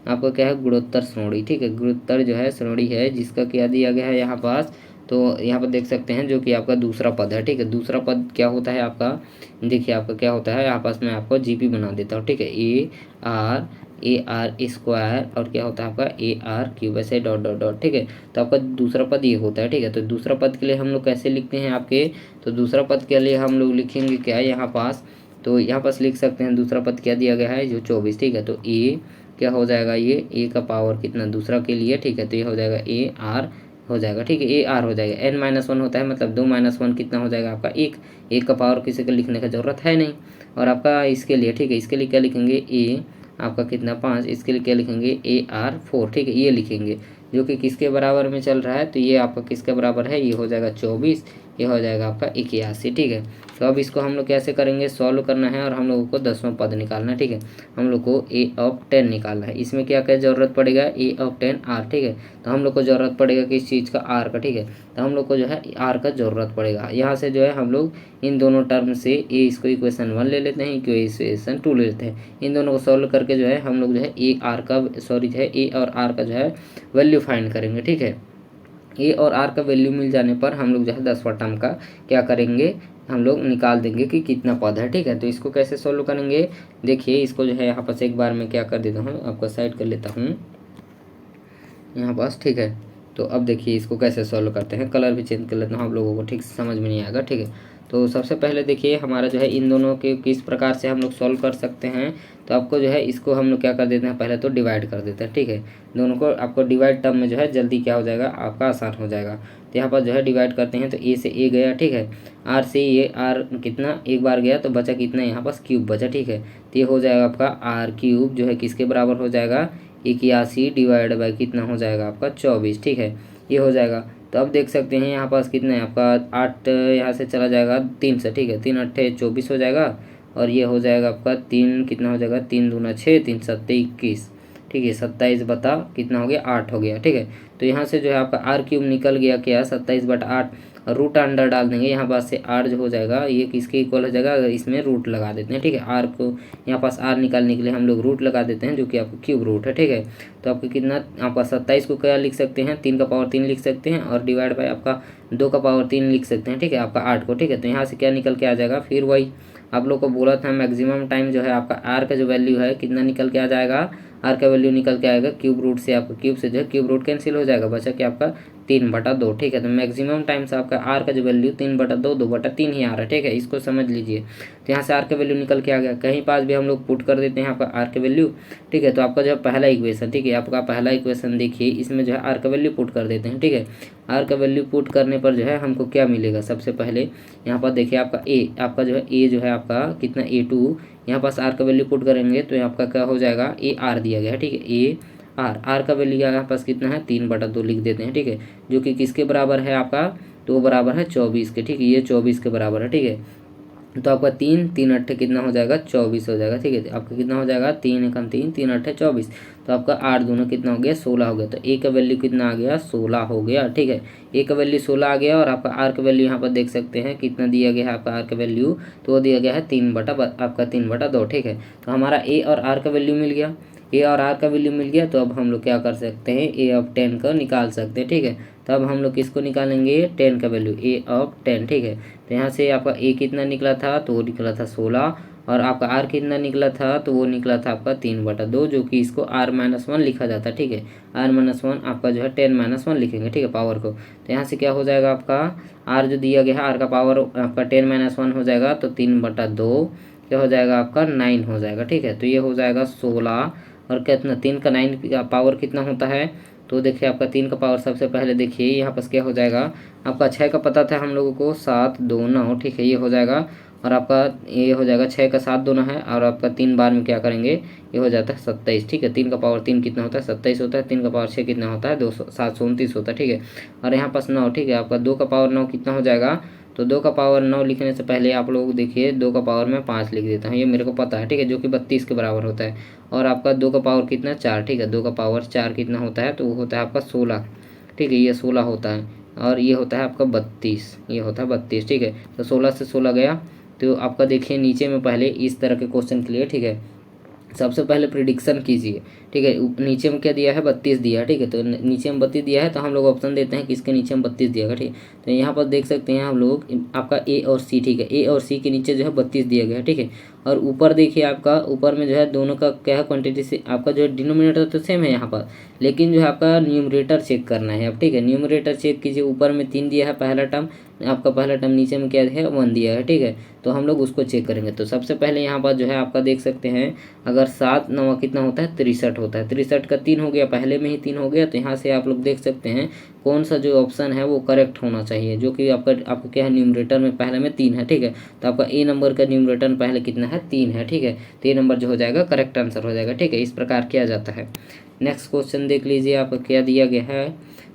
आपका क्या है गुणोत्तर श्रेणी, ठीक है। गुणोत्तर जो है श्रेणी है जिसका क्या दिया गया है यहाँ पास, तो यहाँ पर देख सकते हैं जो कि आपका दूसरा पद है, ठीक है। दूसरा पद क्या होता है आपका, देखिए आपका क्या होता है, यहाँ पास मैं आपको जीपी बना देता हूँ, ठीक है। ए आर स्क्वायर और क्या होता है आपका AR³ ऐसे डॉट डॉट डॉट, ठीक है। तो आपका दूसरा पद ये होता है, ठीक है। तो दूसरा पद के लिए हम लोग कैसे लिखते हैं आपके, तो दूसरा पद के लिए हम लोग लिखेंगे क्या यहाँ पास, तो यहाँ पास लिख सकते हैं दूसरा पद क्या दिया गया है जो 24, ठीक है। तो ए क्या हो जाएगा, ये A का पावर कितना दूसरा के लिए, ठीक है। तो ये हो जाएगा AR हो जाएगा, ठीक है, AR हो जाएगा। n-1 होता है मतलब 2 - 1 कितना हो जाएगा आपका 1। 1 का पावर किसी को लिखने का ज़रूरत है नहीं। और आपका इसके लिए, ठीक है, इसके लिए क्या लिखेंगे A आपका कितना 5, इसके लिए क्या लिखेंगे AR4, ठीक है, ये लिखेंगे जो कि किसके बराबर में चल रहा है, तो ये आपका किसके बराबर है, ये हो जाएगा 24, ये हो जाएगा आपका 81, ठीक है। तो अब इसको हम लोग कैसे करेंगे, सॉल्व करना है और हम लोगों को 10वां पद निकालना है, ठीक है। हम लोग को A(10) निकालना है। इसमें क्या क्या ज़रूरत पड़ेगा, A(10)R, ठीक है। तो हम लोग को ज़रूरत पड़ेगा किस चीज़ का, R का, ठीक है। तो हम लोग को जो है R का ज़रूरत पड़ेगा। यहाँ से जो है हम लोग इन दोनों टर्म से इसको इक्वेशन 1 ले लेते हैं, इक्वेशन 2 ले लेते हैं। इन दोनों को सॉल्व करके जो है हम लोग जो है A और R का जो है वैल्यू फाइंड करेंगे, ठीक है। A और R का वैल्यू मिल जाने पर हम लोग जो है 10वां टर्म का क्या करेंगे, हम लोग निकाल देंगे कि कितना पद है, ठीक है। तो इसको कैसे सोल्व करेंगे, देखिए इसको जो है यहाँ पास एक बार मैं क्या कर देता हूँ, आपको साइड कर लेता हूँ यहाँ पास, ठीक है। तो अब देखिए इसको कैसे सॉल्व करते हैं, कलर भी चेंज कर लेता हूँ, आप लोगों को ठीक से समझ में नहीं आएगा, ठीक है। तो सबसे पहले देखिए हमारा जो है इन दोनों के किस प्रकार से हम लोग सॉल्व कर सकते हैं। तो आपको जो है इसको हम लोग क्या कर देते हैं, पहले तो डिवाइड कर देते हैं, ठीक है। दोनों को आपको डिवाइड टर्म में जो है जल्दी क्या हो जाएगा, आपका आसान हो जाएगा। तो यहाँ पर जो है डिवाइड करते हैं, तो A से A गया, ठीक है। R से ये R कितना एक बार गया तो बचा कितना, यहाँ पास क्यूब बचा, ठीक है। तो ये हो जाएगा आपका R³ जो है किसके बराबर हो जाएगा, 81 डिवाइड बाई कितना हो जाएगा आपका 24, ठीक है, ये हो जाएगा। तो अब देख सकते हैं यहाँ पास कितना है आपका 8, यहाँ से चला जाएगा 3 से, ठीक है, 3 8 24 हो जाएगा। और ये हो जाएगा आपका 3 कितना हो जाएगा, 3 दूना 6, 3 7 21, ठीक है, 27 बटा कितना हो गया 8 हो गया, ठीक है। तो यहाँ से जो है आपका R³ निकल गया क्या, 27/8, रूट अंडर डाल देंगे, यहाँ पास से R जो हो जाएगा ये किसके इक्वल हो जाएगा, अगर इसमें रूट लगा देते हैं, ठीक है। R को यहाँ पास R निकालने के लिए हम लोग रूट लगा देते हैं जो कि आपको क्यूब रूट है, ठीक है। तो आपको कितना, आपका 27 को क्या लिख सकते हैं, 3 का पावर 3 लिख सकते हैं और डिवाइड बाई आपका 2 का पावर 3 लिख सकते हैं, ठीक है, आपका 8 को, ठीक है। तो यहाँ से क्या निकल के आ जाएगा, फिर वही आप लोग को बोला था मैक्सिमम टाइम जो है आपका R का जो वैल्यू है कितना निकल के आ जाएगा, R का वैल्यू निकल के आएगा क्यूब रूट से, आपका क्यूब से जो है क्यूब रूट कैंसिल हो जाएगा, बचा कि आपका 3/2, ठीक है। तो मैक्सिमम टाइम से आपका R का जो वैल्यू 3/2 2/3 ही आ रहा है, ठीक है, इसको समझ लीजिए। तो यहाँ से R का वैल्यू निकल के आ गया, कहीं पास भी हम लोग पुट कर देते हैं आपका R का वैल्यू, ठीक है। तो आपका जो है पहला इक्वेशन, ठीक है, आपका पहला इक्वेशन देखिए इसमें जो है R का वैल्यू पुट कर देते हैं, ठीक है। R का वैल्यू पुट करने पर जो है हमको क्या मिलेगा, सबसे पहले यहाँ पर देखिए आपका आपका जो है A जो है आपका कितना A2, यहाँ पास R का वैल्यू पुट करेंगे तो आपका क्या हो जाएगा, AR दिया गया है, ठीक है, AR का वैल्यू यहाँ पास कितना है 3/2 लिख देते हैं, ठीक है, जो कि किसके बराबर है आपका, तो बराबर है 24 के, ठीक है, ये 24 के बराबर है, ठीक है। तो आपका 3 3 8 कितना हो जाएगा 24 हो जाएगा, ठीक है। तो आपका कितना हो जाएगा 3 एकम 3 3 8 24, तो आपका 8 दूना कितना हो गया 16 हो गया। तो A का वैल्यू कितना आ गया 16 हो गया, ठीक है, A का वैल्यू 16 आ गया। और आपका R का वैल्यू यहाँ पर देख सकते हैं कितना दिया गया है आपका R का वैल्यू, तो वो दिया गया है 3/2, ठीक है। तो हमारा A और R का वैल्यू मिल गया, A और R का वैल्यू मिल गया। तो अब हम लोग क्या कर सकते हैं, A(10) का निकाल सकते हैं, ठीक है। तो अब हम लोग किसको निकालेंगे, 10 का वैल्यू, A(10), ठीक है। तो यहाँ से आपका A कितना निकला था, तो वो निकला था 16, और आपका R कितना निकला था, तो वो निकला था आपका 3/2, जो कि इसको R-1 लिखा जाता है, ठीक है। R-1 आपका जो है 10-1 लिखेंगे, ठीक है, पावर को। तो यहाँ से क्या हो जाएगा आपका R जो दिया गया है, R का पावर आपका 10-1 हो जाएगा, तो 3/2 क्या हो जाएगा आपका 9 हो जाएगा, ठीक है। तो ये हो जाएगा 16, और कितना 3 का 9 का पावर कितना होता है, तो देखिए आपका 3 का पावर सबसे पहले देखिए यहाँ पास क्या हो जाएगा, आपका 6 का पता था हम लोगों को 7 2 9, ठीक है, ये हो जाएगा। और आपका ये हो जाएगा 6 का 7 दोनों है, और आपका 3 बार में क्या करेंगे, ये हो जाता है 27, ठीक है। 3 का पावर 3 कितना होता है, 27 होता है। 3 का पावर 6 कितना होता है, 200 729 होता है, ठीक है। और यहाँ पास 9, ठीक है। आपका 2 का पावर 9 कितना हो जाएगा, तो 2 का पावर 9 लिखने से पहले आप लोग देखिए 2 का पावर में 5 लिख देता हूँ, ये मेरे को पता है, ठीक है, जो कि 32 के बराबर होता है। और आपका 2 का पावर कितना, 4, ठीक है। 2 का पावर 4 कितना होता है, तो वो होता है आपका 16, ठीक है। ये 16 होता है, और ये होता है आपका 32, ये होता है 32, ठीक है। तो 16 से 16 गया, तो आपका देखिए नीचे में पहले इस तरह के क्वेश्चन के लिए, ठीक है, सबसे पहले प्रिडिक्शन कीजिए, ठीक है। नीचे में क्या दिया है, 32 दिया है, ठीक है। तो नीचे में 32 दिया है, तो हम लोग ऑप्शन देते हैं कि इसके नीचे में 32 दिया गया, ठीक है। तो यहाँ पर देख सकते हैं हम लोग आपका ए और सी, ठीक है। ए और सी के नीचे जो है 32 दिया गया है, ठीक है। और ऊपर देखिए आपका ऊपर में जो है दोनों का क्या है क्वांटिटी से, आपका जो है डिनोमिनेटर तो सेम है यहाँ पर, लेकिन जो है आपका न्यूमरेटर चेक करना है अब, ठीक है। न्यूमरेटर चेक कीजिए, ऊपर में 3 दिया है पहला टर्म, आपका पहला टर्म, नीचे में क्या है 1 दिया है, ठीक है। तो हम लोग उसको चेक करेंगे। तो सबसे पहले यहाँ पर जो है आपका देख सकते हैं, अगर 7 9 कितना होता है, 63 होता है। 63 का 3 हो गया, पहले में ही 3 हो गया, तो यहाँ से आप लोग देख सकते हैं कौन सा जो ऑप्शन है वो करेक्ट होना चाहिए, जो कि आपका क्या है, न्यूमरेटर में पहले में 3 है, ठीक है। तो आपका ए नंबर का न्यूमरेटर में पहले कितना है, 3 है, ठीक है। तो ये नंबर जो हो जाएगा करेक्ट आंसर हो जाएगा, ठीक है। इस प्रकार किया जाता है। नेक्स्ट क्वेश्चन देख लीजिए आपका क्या दिया गया है।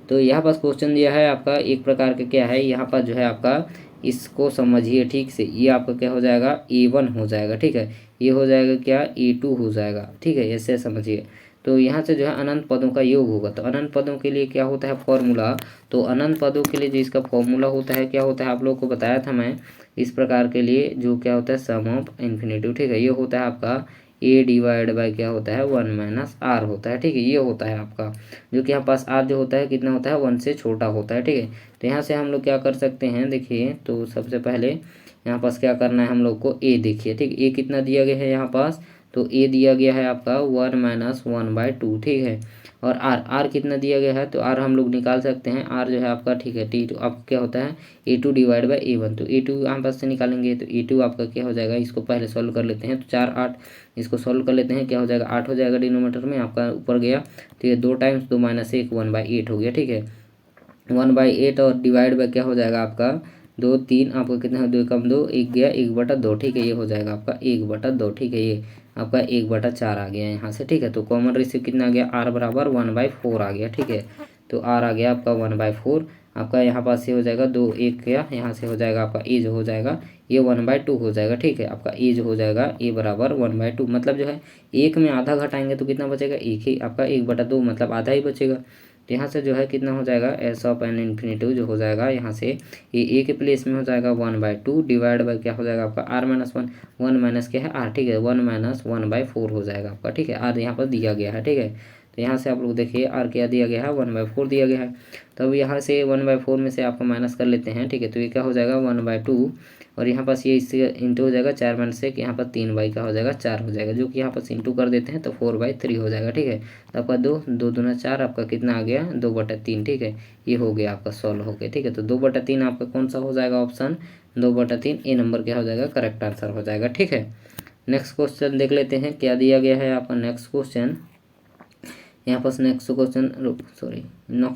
तो यहाँ पास क्वेश्चन दिया है आपका एक प्रकार का क्या है, यहाँ पर जो है आपका इसको समझिए ठीक से, ये आपका क्या हो जाएगा, A1 हो जाएगा, ठीक है। ये हो जाएगा क्या, A2 हो जाएगा, ठीक है, ऐसे समझिए। तो यहाँ से जो है अनंत पदों का योग होगा। तो अनंत पदों के लिए क्या होता है फॉर्मूला, तो अनंत पदों के लिए जो इसका फॉर्मूला होता है, क्या होता है, आप लोग को बताया था मैं इस प्रकार के लिए, जो क्या होता है सम ऑफ इन्फिनेटिव, ठीक है। ये होता है आपका ए डिवाइड बाय क्या होता है 1 माइनस आर होता है, ठीक है। ये होता है आपका, जो कि यहाँ पास आर जो होता है कितना होता है, 1 से छोटा होता है, ठीक है। तो यहाँ से हम लोग क्या कर सकते हैं, देखिए तो सबसे पहले यहाँ पास क्या करना है हम लोग को, ए देखिए, ठीक। ए कितना दिया गया है यहाँ पास, तो ए दिया गया है आपका 1 माइनस 1/2, ठीक है। और आर, आर कितना दिया गया है, तो आर हम लोग निकाल सकते हैं। आर जो है आपका, ठीक है, टी टू आपका क्या होता है A2 डिवाइड बाई A1। तो A2 यहाँ पास से निकालेंगे, तो A2 आपका क्या हो जाएगा, इसको पहले सॉल्व कर लेते हैं। तो 4 8, इसको सॉल्व कर लेते हैं, क्या हो जाएगा 8 हो जाएगा डिनोमीटर में आपका ऊपर गया, ठीक है। 2 टाइम्स 2 माइनस 1 1/8 हो गया, ठीक है। 1/8 और डिवाइड बाय क्या हो जाएगा आपका 2 3, आपका कितना है 2 कम 2 1 गया 1/2, ठीक है। ये हो जाएगा आपका 1/2, ठीक है। ये आपका 1/4 आ गया यहाँ से, ठीक है। तो कॉमन रेशियो कितना आ गया, R बराबर 1/4 आ गया, ठीक है। तो R आ गया आपका 1/4, आपका यहाँ पास से हो जाएगा 2 1 गया, यहाँ से हो जाएगा आपका ए जो हो जाएगा ये 1/2 हो जाएगा, ठीक है। आपका ए जो हो जाएगा ए बराबर 1/2, मतलब जो है एक में आधा घटाएंगे तो कितना बचेगा, एक ही, आपका 1/2 मतलब आधा ही बचेगा। तो यहाँ से जो है कितना हो जाएगा, एस ऑफ एन इन्फिनिटिव जो हो जाएगा यहाँ से ये ए के प्लेस में हो जाएगा 1/2 डिवाइड बाई क्या हो जाएगा आपका आर माइनस 1, 1 माइनस क्या है आर, ठीक है। 1 माइनस 1/4 हो जाएगा आपका, ठीक है। आर यहाँ पर दिया गया है, ठीक है। तो यहाँ से आप लोग देखिए आर क्या दिया गया है 1/4 दिया गया है। तब यहाँ से 1/4 में से आपको माइनस कर लेते हैं, ठीक है। तो ये क्या हो जाएगा 1/2, और यहाँ पास ये इससे इंटू हो जाएगा 4 माइनस 1, यहाँ पर 3 का हो जाएगा 4 हो जाएगा, जो कि यहाँ पर इंटू कर देते हैं तो 4/3 हो जाएगा, ठीक है। तो आपका 2 2 दूना 4, आपका कितना आ गया 2/3, ठीक है। ये हो गया आपका सॉल्व हो गया, ठीक है। तो 2/3 आपका कौन सा हो जाएगा ऑप्शन 2/3, ए नंबर क्या हो जाएगा करेक्ट आंसर हो जाएगा, ठीक है। नेक्स्ट क्वेश्चन देख लेते हैं क्या दिया गया है आपका नेक्स्ट क्वेश्चन। यहाँ पर नेक्स्ट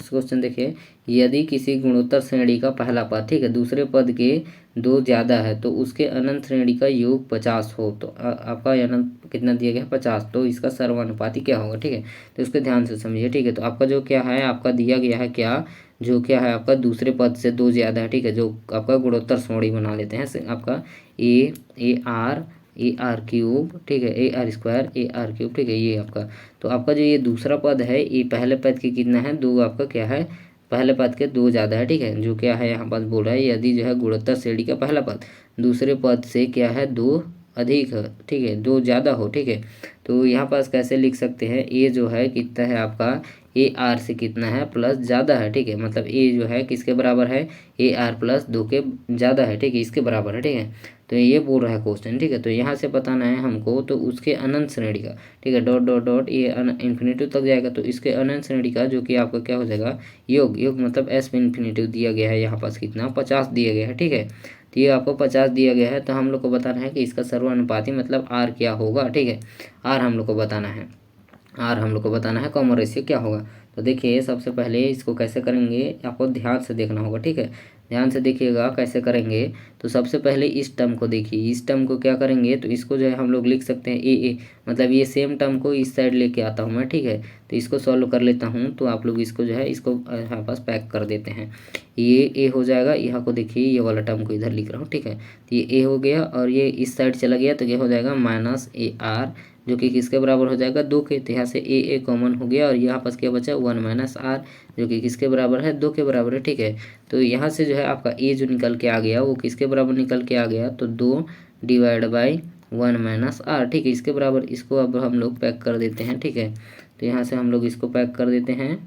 क्वेश्चन देखिए, यदि किसी गुणोत्तर श्रेणी का पहला पद, ठीक है, दूसरे पद के 2 ज़्यादा है तो उसके अनंत श्रेणी का योग 50 हो, तो आपका अनंत कितना दिया गया है 50, तो इसका सर्वानुपाती क्या होगा, ठीक है। तो इसको ध्यान से समझिए, ठीक है। तो आपका जो क्या है आपका दिया गया है क्या, जो क्या है आपका दूसरे पद से 2 ज़्यादा है, ठीक है, जो आपका गुणोत्तर श्रेणी बना लेते हैं आपका AR क्यूब, ठीक है, AR² ठीक है। ये आपका, तो आपका जो ये दूसरा पद है ये पहले पद की कितना है 2, आपका क्या है पहले पद के 2 ज़्यादा है, ठीक है। जो क्या है यहाँ पर बोल रहा है यदि जो है गुणोत्तर श्रेणी का पहला पद दूसरे पद से क्या है 2 अधिक है, ठीक है, 2 ज़्यादा हो, ठीक है। तो यहाँ पास कैसे लिख सकते हैं, ए जो है कितना है आपका AR से कितना है प्लस ज़्यादा है, ठीक है। मतलब ए जो है किसके बराबर है AR प्लस 2 के ज़्यादा है, ठीक है, इसके बराबर है, ठीक है। तो ये बोल रहा है क्वेश्चन, ठीक है। तो यहाँ से बताना है हमको, तो उसके अनंत श्रेणी का, ठीक है, डॉट डॉट डॉट ये इन्फिनेटिव तक जाएगा, तो इसके अनंत श्रेणी का जो कि आपका क्या हो जाएगा योग, योग मतलब एस में इन्फिनेटिव दिया गया है यहाँ पास कितना 50 दिया गया है, ठीक है। तो ये आपको 50 दिया गया है, तो हम लोग को बताना है कि इसका सर्वानुपाती मतलब आर क्या होगा, ठीक है। आर हम लोग को बताना है, आर हम लोग को बताना है कॉमन रेशियो क्या होगा। तो देखिए सबसे पहले इसको कैसे करेंगे आपको ध्यान से देखना होगा, ठीक है। ध्यान से देखिएगा कैसे करेंगे। तो सबसे पहले इस टर्म को देखिए, इस टर्म को क्या करेंगे, तो इसको जो है हम लोग लिख सकते हैं ए, मतलब ये सेम टर्म को इस साइड लेके आता हूँ मैं, ठीक है। तो इसको सॉल्व कर लेता हूँ, तो आप लोग इसको जो है इसको यहाँ पास पैक कर देते हैं। ये ए हो जाएगा, यहाँ को देखिए ये वाला टर्म को इधर लिख रहा हूँ, ठीक है। तो ये ए हो गया और ये इस साइड चला गया, तो ये हो जाएगा माइनस ए आर, जो कि किसके बराबर हो जाएगा 2 के। तो यहाँ से ए कॉमन हो गया और यहाँ पास क्या बचा 1 माइनस आर, जो कि किसके बराबर है 2 के बराबर है, ठीक है। तो यहाँ से जो है आपका ए जो निकल के आ गया वो किसके बराबर निकल के आ गया, तो 2 डिवाइड बाई 1 माइनस आर, ठीक है, इसके बराबर। इसको अब हम लोग पैक कर देते हैं, ठीक है। तो यहाँ से हम लोग इसको पैक कर देते हैं।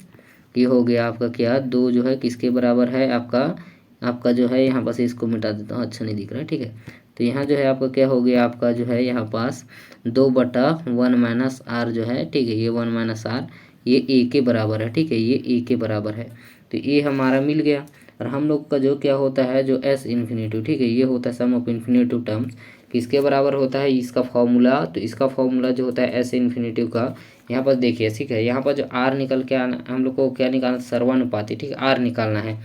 ये हो गया आपका क्या 2 जो है किसके बराबर है आपका जो है यहाँ पास इसको मिटा देता हूँ, अच्छा नहीं दिख रहा है, ठीक है। तो यहाँ जो है आपका क्या हो गया, आपका जो है यहाँ पास 2/1 माइनस आर जो है, ठीक है, ये 1 माइनस आर ये ए के बराबर है, ठीक है, ये ए के बराबर है। तो ये हमारा मिल गया। और हम लोग का जो क्या होता है जो एस इन्फिनेटिव, ठीक है, ये होता है सम ऑफ इन्फिनेटिव टर्म्स, किसके बराबर होता है इसका फॉर्मूला। तो इसका फॉर्मूला जो होता है एस इन्फिनेटिव का, यहाँ पर देखिए, ठीक है, यहाँ पर जो आर निकल के आना, हम लोग को क्या निकालना, सर्वानुपाती, ठीक है, आर निकालना है।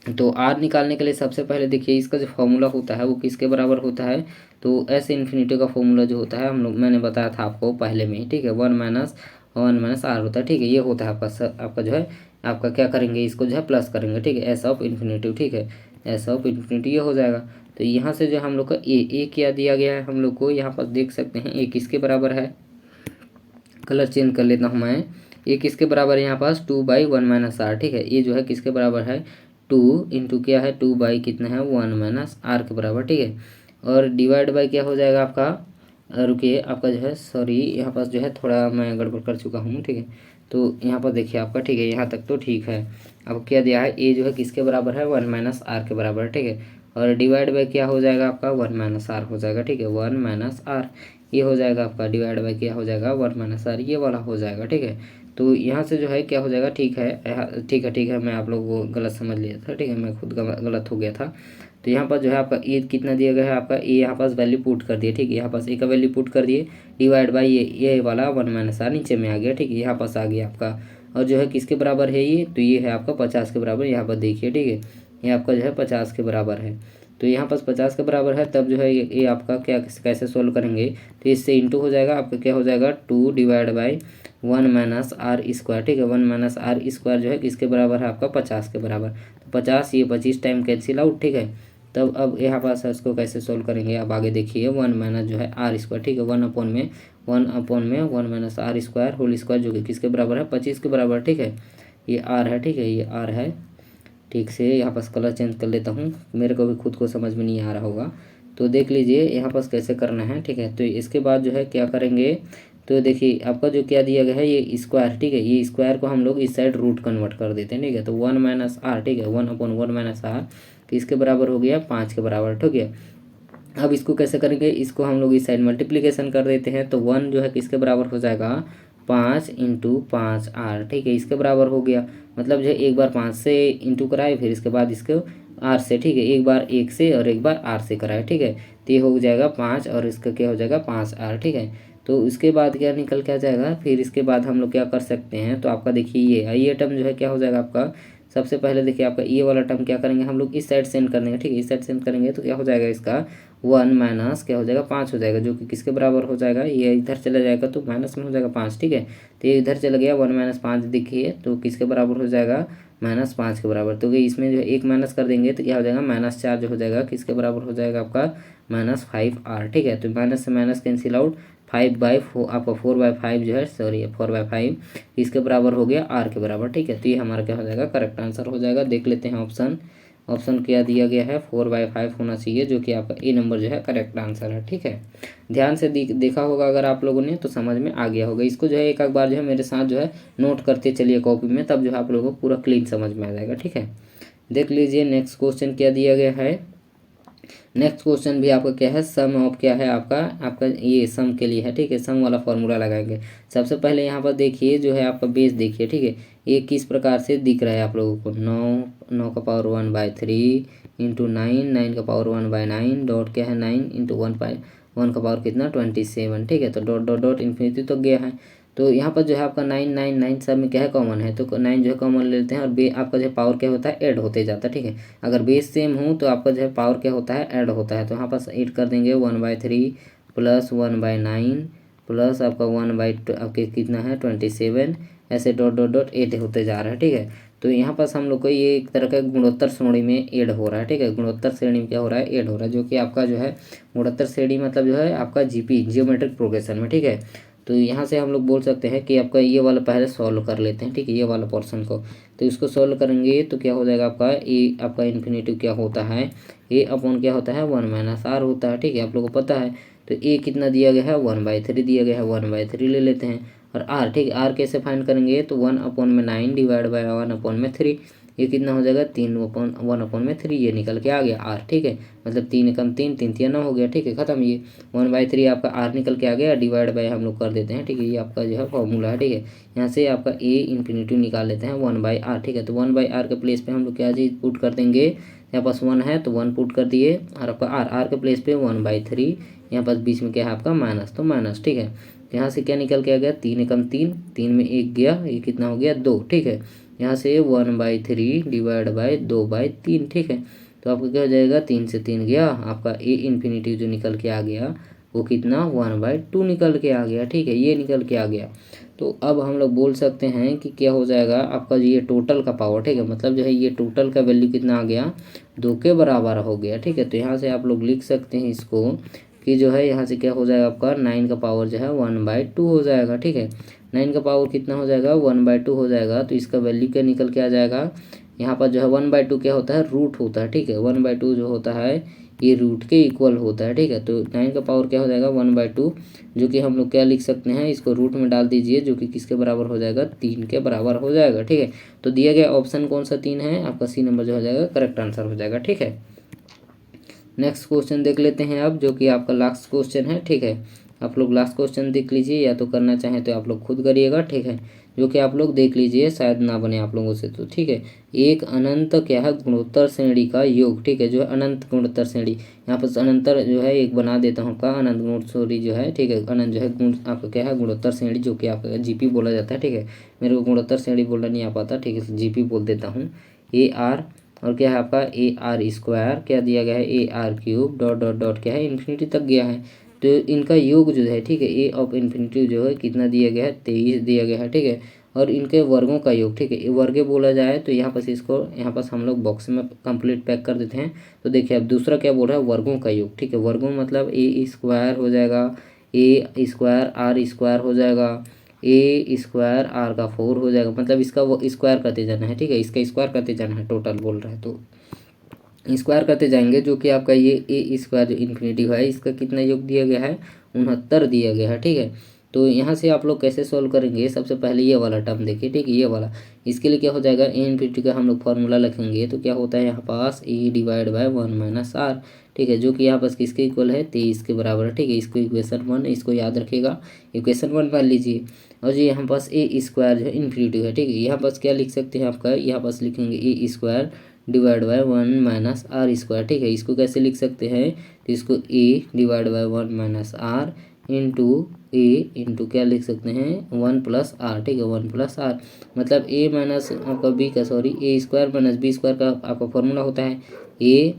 तो आर निकालने के लिए सबसे पहले देखिए इसका जो फॉर्मूला होता है वो किसके बराबर होता है, तो एस इन्फिनिटी का फॉर्मूला जो होता है हम लोग मैंने बताया था आपको पहले में ही, ठीक है, 1 माइनस आर होता है, ठीक है। ये होता है आपका जो है आपका क्या करेंगे, इसको जो है प्लस करेंगे, ठीक है, एस ऑफ इन्फिनिटी, ठीक है, एस ऑफ इन्फिनिटी ये हो जाएगा। तो यहाँ से जो हम लोग का ए क्या दिया गया है हम लोग को, यहाँ पर देख सकते हैं ए किसके बराबर है, कलर चेंज कर लेता हूँ मैं। ये किसके बराबर है यहाँ पास 2/1 माइनस आर, ठीक है, ये जो है किसके बराबर है 2 इंटू क्या है 2 बाई कितना है 1 माइनस आर के बराबर, ठीक है। और डिवाइड बाई क्या हो जाएगा आपका, रुकिए आपका जो है सॉरी यहाँ पास जो है थोड़ा मैं गड़बड़ कर चुका हूँ, ठीक है। तो यहाँ पर देखिए आपका, ठीक है, यहाँ तक तो ठीक है। आपको क्या दिया है ए जो है किसके बराबर है 1 माइनस आर के बराबर, ठीक है। और डिवाइड बाई क्या हो जाएगा आपका 1 माइनस आर हो जाएगा, ठीक है, 1 माइनस आर ये हो जाएगा आपका, डिवाइड बाई क्या हो जाएगा 1 माइनस आर ये वाला हो जाएगा, ठीक है। तो यहाँ से जो है क्या हो जाएगा, ठीक है, ठीक है, मैं आप लोगों को गलत समझ लिया था, ठीक है, मैं खुद गलत हो गया था। तो यहाँ पर जो है आपका ए कितना दिया गया है, आपका ए यहाँ पास वैल्यू पुट कर दिए, ठीक है, यहाँ पास ए का वैल्यू पुट कर दिए, डिवाइड बाई ये वाला 1 माइनस आर नीचे में आ गया, ठीक है, यहाँ पास आ गया आपका। और जो है किसके बराबर है ये, तो ये है आपका 50 के बराबर, यहाँ पर देखिए, ठीक है, ये आपका जो है 50 के बराबर है। तो यहाँ पास 50 के बराबर है, तब जो है ये आपका क्या कैसे सोल्व करेंगे, तो इससे इंटू हो जाएगा आपका, क्या हो जाएगा 2 divide by 1 minus r square, ठीक है, 1 माइनस आर स्क्वायर जो है किसके बराबर है आपका 50 के बराबर। तो 50 ये 25 टाइम कैंसिल आउट, ठीक है। तब अब यहाँ पास इसको कैसे सोल्व करेंगे, अब आगे देखिए 1 माइनस जो है आर स्क्वायर, ठीक है, 1/1 minus r square whole square, जो कि किसके बराबर है 25 के बराबर, ठीक है, ये आर है, ठीक है, ये आर है। ठीक से यहाँ पास कलर चेंज कर लेता हूँ, मेरे को भी खुद को समझ में नहीं आ रहा होगा, तो देख लीजिए यहाँ पास कैसे करना है, ठीक है। तो इसके बाद जो है क्या करेंगे, तो देखिए आपका जो क्या दिया गया है ये स्क्वायर, ठीक है, ये स्क्वायर को हम लोग इस साइड रूट कन्वर्ट कर देते हैं, ठीक है। तो 1 माइनस आर, ठीक है, 1/1 माइनस आर किसके बराबर हो गया 5 के बराबर, ठीक है। अब इसको कैसे करेंगे, इसको हम लोग इस साइड मल्टीप्लिकेशन कर देते हैं, तो 1 जो है किसके बराबर हो जाएगा 5 इंटू 5 आर, ठीक है, इसके बराबर हो गया। मतलब जो है एक बार 5 से इंटू कराए, फिर इसके बाद इसको आर से, ठीक है, एक बार 1 से और एक बार आर से कराए, ठीक है। तो ये हो जाएगा 5 और इसका क्या हो जाएगा 5 आर, ठीक है। तो इसके बाद क्या निकल के आ जाएगा, फिर इसके बाद हम लोग क्या कर सकते हैं, तो आपका देखिए ये टर्म जो है क्या हो जाएगा आपका, सबसे पहले देखिए आपका ये वाला टर्म क्या करेंगे हम लोग इस साइड सेंड कर देंगे, ठीक है, इस साइड सेंड करेंगे तो क्या हो जाएगा इसका 1 माइनस क्या हो जाएगा 5 हो जाएगा, जो कि किसके बराबर हो जाएगा, ये इधर चला जाएगा तो माइनस में हो जाएगा 5, ठीक है। तो ये इधर चला गया 1 माइनस 5 देखिए, तो किसके बराबर हो जाएगा -5 के बराबर। तो इसमें जो है एक माइनस कर देंगे तो क्या हो जाएगा -4 जो हो जाएगा किसके बराबर हो जाएगा आपका -5r, ठीक है। तो माइनस से माइनस कैंसिल आउट, 5/4 आपका 4/5 जो है सॉरी 4/5 इसके बराबर हो गया r के बराबर, ठीक है। तो ये हमारा क्या हो जाएगा करेक्ट आंसर हो जाएगा। देख लेते हैं ऑप्शन क्या दिया गया है 4/5 होना चाहिए, जो कि आपका ए नंबर जो है करेक्ट आंसर है, ठीक है। ध्यान से देखा होगा अगर आप लोगों ने तो समझ में आ गया होगा। इसको जो है एक बार जो है मेरे साथ जो है नोट करते चलिए कॉपी में, तब जो है आप लोगों को पूरा क्लीन समझ में आ जाएगा, ठीक है। देख लीजिए नेक्स्ट क्वेश्चन क्या दिया गया है। नेक्स्ट क्वेश्चन भी आपका क्या है सम ऑफ क्या है आपका ये सम के लिए है, ठीक है। सम वाला फॉर्मूला लगाएंगे। सबसे पहले यहाँ पर देखिए जो है आपका बेस देखिए, ठीक है, ये किस प्रकार से दिख रहा है आप लोगों को 9 का पावर 1/3 इंटू 9 का पावर 1/9 डॉट क्या है 9 इंटू 1 का पावर कितना 27, ठीक है। तो डॉट डॉट डॉट इन्फिनिटी तो गया है। तो यहाँ पर जो है आपका 9 9 9 सब में क्या है कॉमन है, तो 9 जो है कॉमन ले लेते हैं, और आपका जो है पावर क्या होता है ऐड होते जाता है, ठीक है। अगर बेस सेम हो तो आपका जो है पावर क्या होता है ऐड होता है। तो यहाँ पर ऐड कर देंगे 1/3 प्लस 1/9 प्लस आपका 1/2 आपके कितना है 27, ऐसे डॉट डॉट डॉट ऐड होते जा रहा है, ठीक है। तो यहाँ पास हम लोग को ये एक तरह का गुणोत्तर श्रेणी में ऐड हो रहा है, ठीक है। गुणोत्तर श्रेणी में क्या हो रहा है ऐड हो रहा है, जो कि आपका जो है गुणोत्तर श्रेणी मतलब जो है आपका जीपी जियोमेट्रिक प्रोग्रेशन में, ठीक है। तो यहाँ से हम लोग बोल सकते हैं कि आपका ये वाला पहले सॉल्व कर लेते हैं, ठीक है, ये वाला पोर्शन को। तो इसको सॉल्व करेंगे तो क्या हो जाएगा आपका ए आपका इन्फिनेटिव क्या होता है, ए अपॉन क्या होता है 1 - r होता है, ठीक है, आप लोगों को पता है। तो ए कितना दिया गया है 1/3 दिया गया है, 1/3 ले लेते हैं। और आर, ठीक है, आर कैसे फाइंड करेंगे, तो 1/9 डिवाइड बाई 1/3, ये कितना हो जाएगा 1/3, ये निकल के आ गया आर, ठीक है। मतलब 3 एकम 3 3 3 9 हो गया, ठीक है, खत्म। ये 1/3 आपका आर निकल के आ गया, डिवाइड बाई हम लोग कर देते हैं, ठीक है, ये आपका जो है फॉर्मूला है, ठीक है। यहाँ से आपका ए इन्फिनिटी निकाल लेते हैं 1/r, ठीक है। तो 1/r के प्लेस पे हम लोग क्या चीज़ पुट कर देंगे, यहाँ पास 1 है तो 1 पुट कर दिए, और आपका आर के प्लेस पे 1/3, यहाँ पास बीच में क्या है आपका माइनस, तो माइनस, ठीक है। यहाँ से क्या निकल के आ गया 3 एकम 3, 3 में 1 गया, ये कितना हो गया 2, ठीक है। यहाँ से 1/3 डिवाइड बाई 2/3, ठीक है। तो आपका क्या हो जाएगा 3 से 3 गया, आपका ए इन्फिनिटी जो निकल के आ गया वो कितना 1/2 निकल के आ गया, ठीक है, ये निकल के आ गया। तो अब हम लोग बोल सकते हैं कि क्या हो जाएगा आपका ये टोटल का पावर, ठीक है, मतलब जो है ये टोटल का वैल्यू कितना आ गया 2 के बराबर हो गया, ठीक है। तो यहाँ से आप लोग लिख सकते हैं इसको कि जो है यहाँ से क्या हो जाएगा आपका 9 का पावर जो है 1/2 हो जाएगा, ठीक है। 9 का पावर कितना हो जाएगा 1/2 हो जाएगा, तो इसका वैल्यू क्या निकल के आ जाएगा, यहाँ पर जो है 1/2 क्या होता है रूट होता है, ठीक है। 1/2 जो होता है ये रूट के इक्वल होता है, ठीक है। तो 9 का पावर क्या हो जाएगा 1/2, जो कि हम लोग क्या लिख सकते हैं, इसको रूट में डाल दीजिए, जो कि किसके बराबर हो जाएगा 3 के बराबर हो जाएगा, ठीक है। तो दिया गया ऑप्शन कौन सा 3 है, आपका सी नंबर जो हो जाएगा करेक्ट आंसर हो जाएगा, ठीक है। नेक्स्ट क्वेश्चन देख लेते हैं अब, जो कि आपका लास्ट क्वेश्चन है, ठीक है। आप लोग लास्ट क्वेश्चन देख लीजिए, या तो करना चाहें तो आप लोग खुद करिएगा, ठीक है, जो कि आप लोग देख लीजिए, शायद ना बने आप लोगों से, तो ठीक है। एक अनंत क्या है गुणोत्तर श्रेणी का योग, ठीक है, जो है अनंत गुणोत्तर श्रेणी, यहाँ पर अनंतर जो है एक बना देता हूँ आपका अनंत गुणोत्तर श्रेणी जो है, ठीक है। अनंत जो है गुण आपका क्या है गुणोत्तर श्रेणी, जो कि आपका जीपी बोला जाता है, ठीक है। मेरे को गुणोत्तर श्रेणी बोलना नहीं आ पाता, ठीक है, जीपी बोल देता हूँ। ए आर और क्या है आपका AR² क्या दिया गया है AR³ डॉट डॉट डॉट क्या है इन्फिनिटी तक गया है। तो इनका योग जो है, ठीक है, ए ऑफ इन्फिनिटी जो है कितना दिया गया है 23 दिया गया है, ठीक है। और इनके वर्गों का योग, ठीक है, वर्गे बोला जाए तो यहाँ पर इसको यहाँ पर हम लोग बॉक्स में कंप्लीट पैक कर देते हैं। तो देखिए अब दूसरा क्या बोल रहा है वर्गों का योग, ठीक है, वर्गों मतलब A² हो जाएगा, A²R² हो जाएगा, A²R का 4 हो जाएगा, मतलब इसका वो स्क्वायर करते जाना है, ठीक है, इसका स्क्वायर करते जाना है, टोटल बोल रहा है तो स्क्वायर करते जाएंगे, जो कि आपका ये A² जो इन्फिनिटी है इसका कितना योग दिया गया है 69 दिया गया है, ठीक है। तो यहाँ से आप लोग कैसे सॉल्व करेंगे, सबसे पहले ये वाला टर्म देखिए, ठीक है, ये वाला, इसके लिए क्या हो जाएगा ए इन्फिनिटी का हम लोग फार्मूला लिखेंगे, तो क्या होता है यहाँ पास ए डिवाइड बाय 1 - r, ठीक है, जो कि यहाँ पास किसके इक्वल है 23 के बराबर है, ठीक है। इसको इक्वेशन 1 इसको याद रखिएगा, इक्वेशन 1 मान लीजिए। और जो यहाँ पास A² जो है इन्फिनिटी है, ठीक है, यहाँ पास क्या लिख सकते हैं आपका, यहाँ पास लिखेंगे A² डिवाइड बाय 1 - r², ठीक है। इसको कैसे लिख सकते हैं, तो इसको a divide by 1 - r into क्या लिख सकते हैं 1 + r, ठीक है, 1 + r, मतलब a माइनस आपका b का सॉरी A² - B² का आपका फॉर्मूला होता है a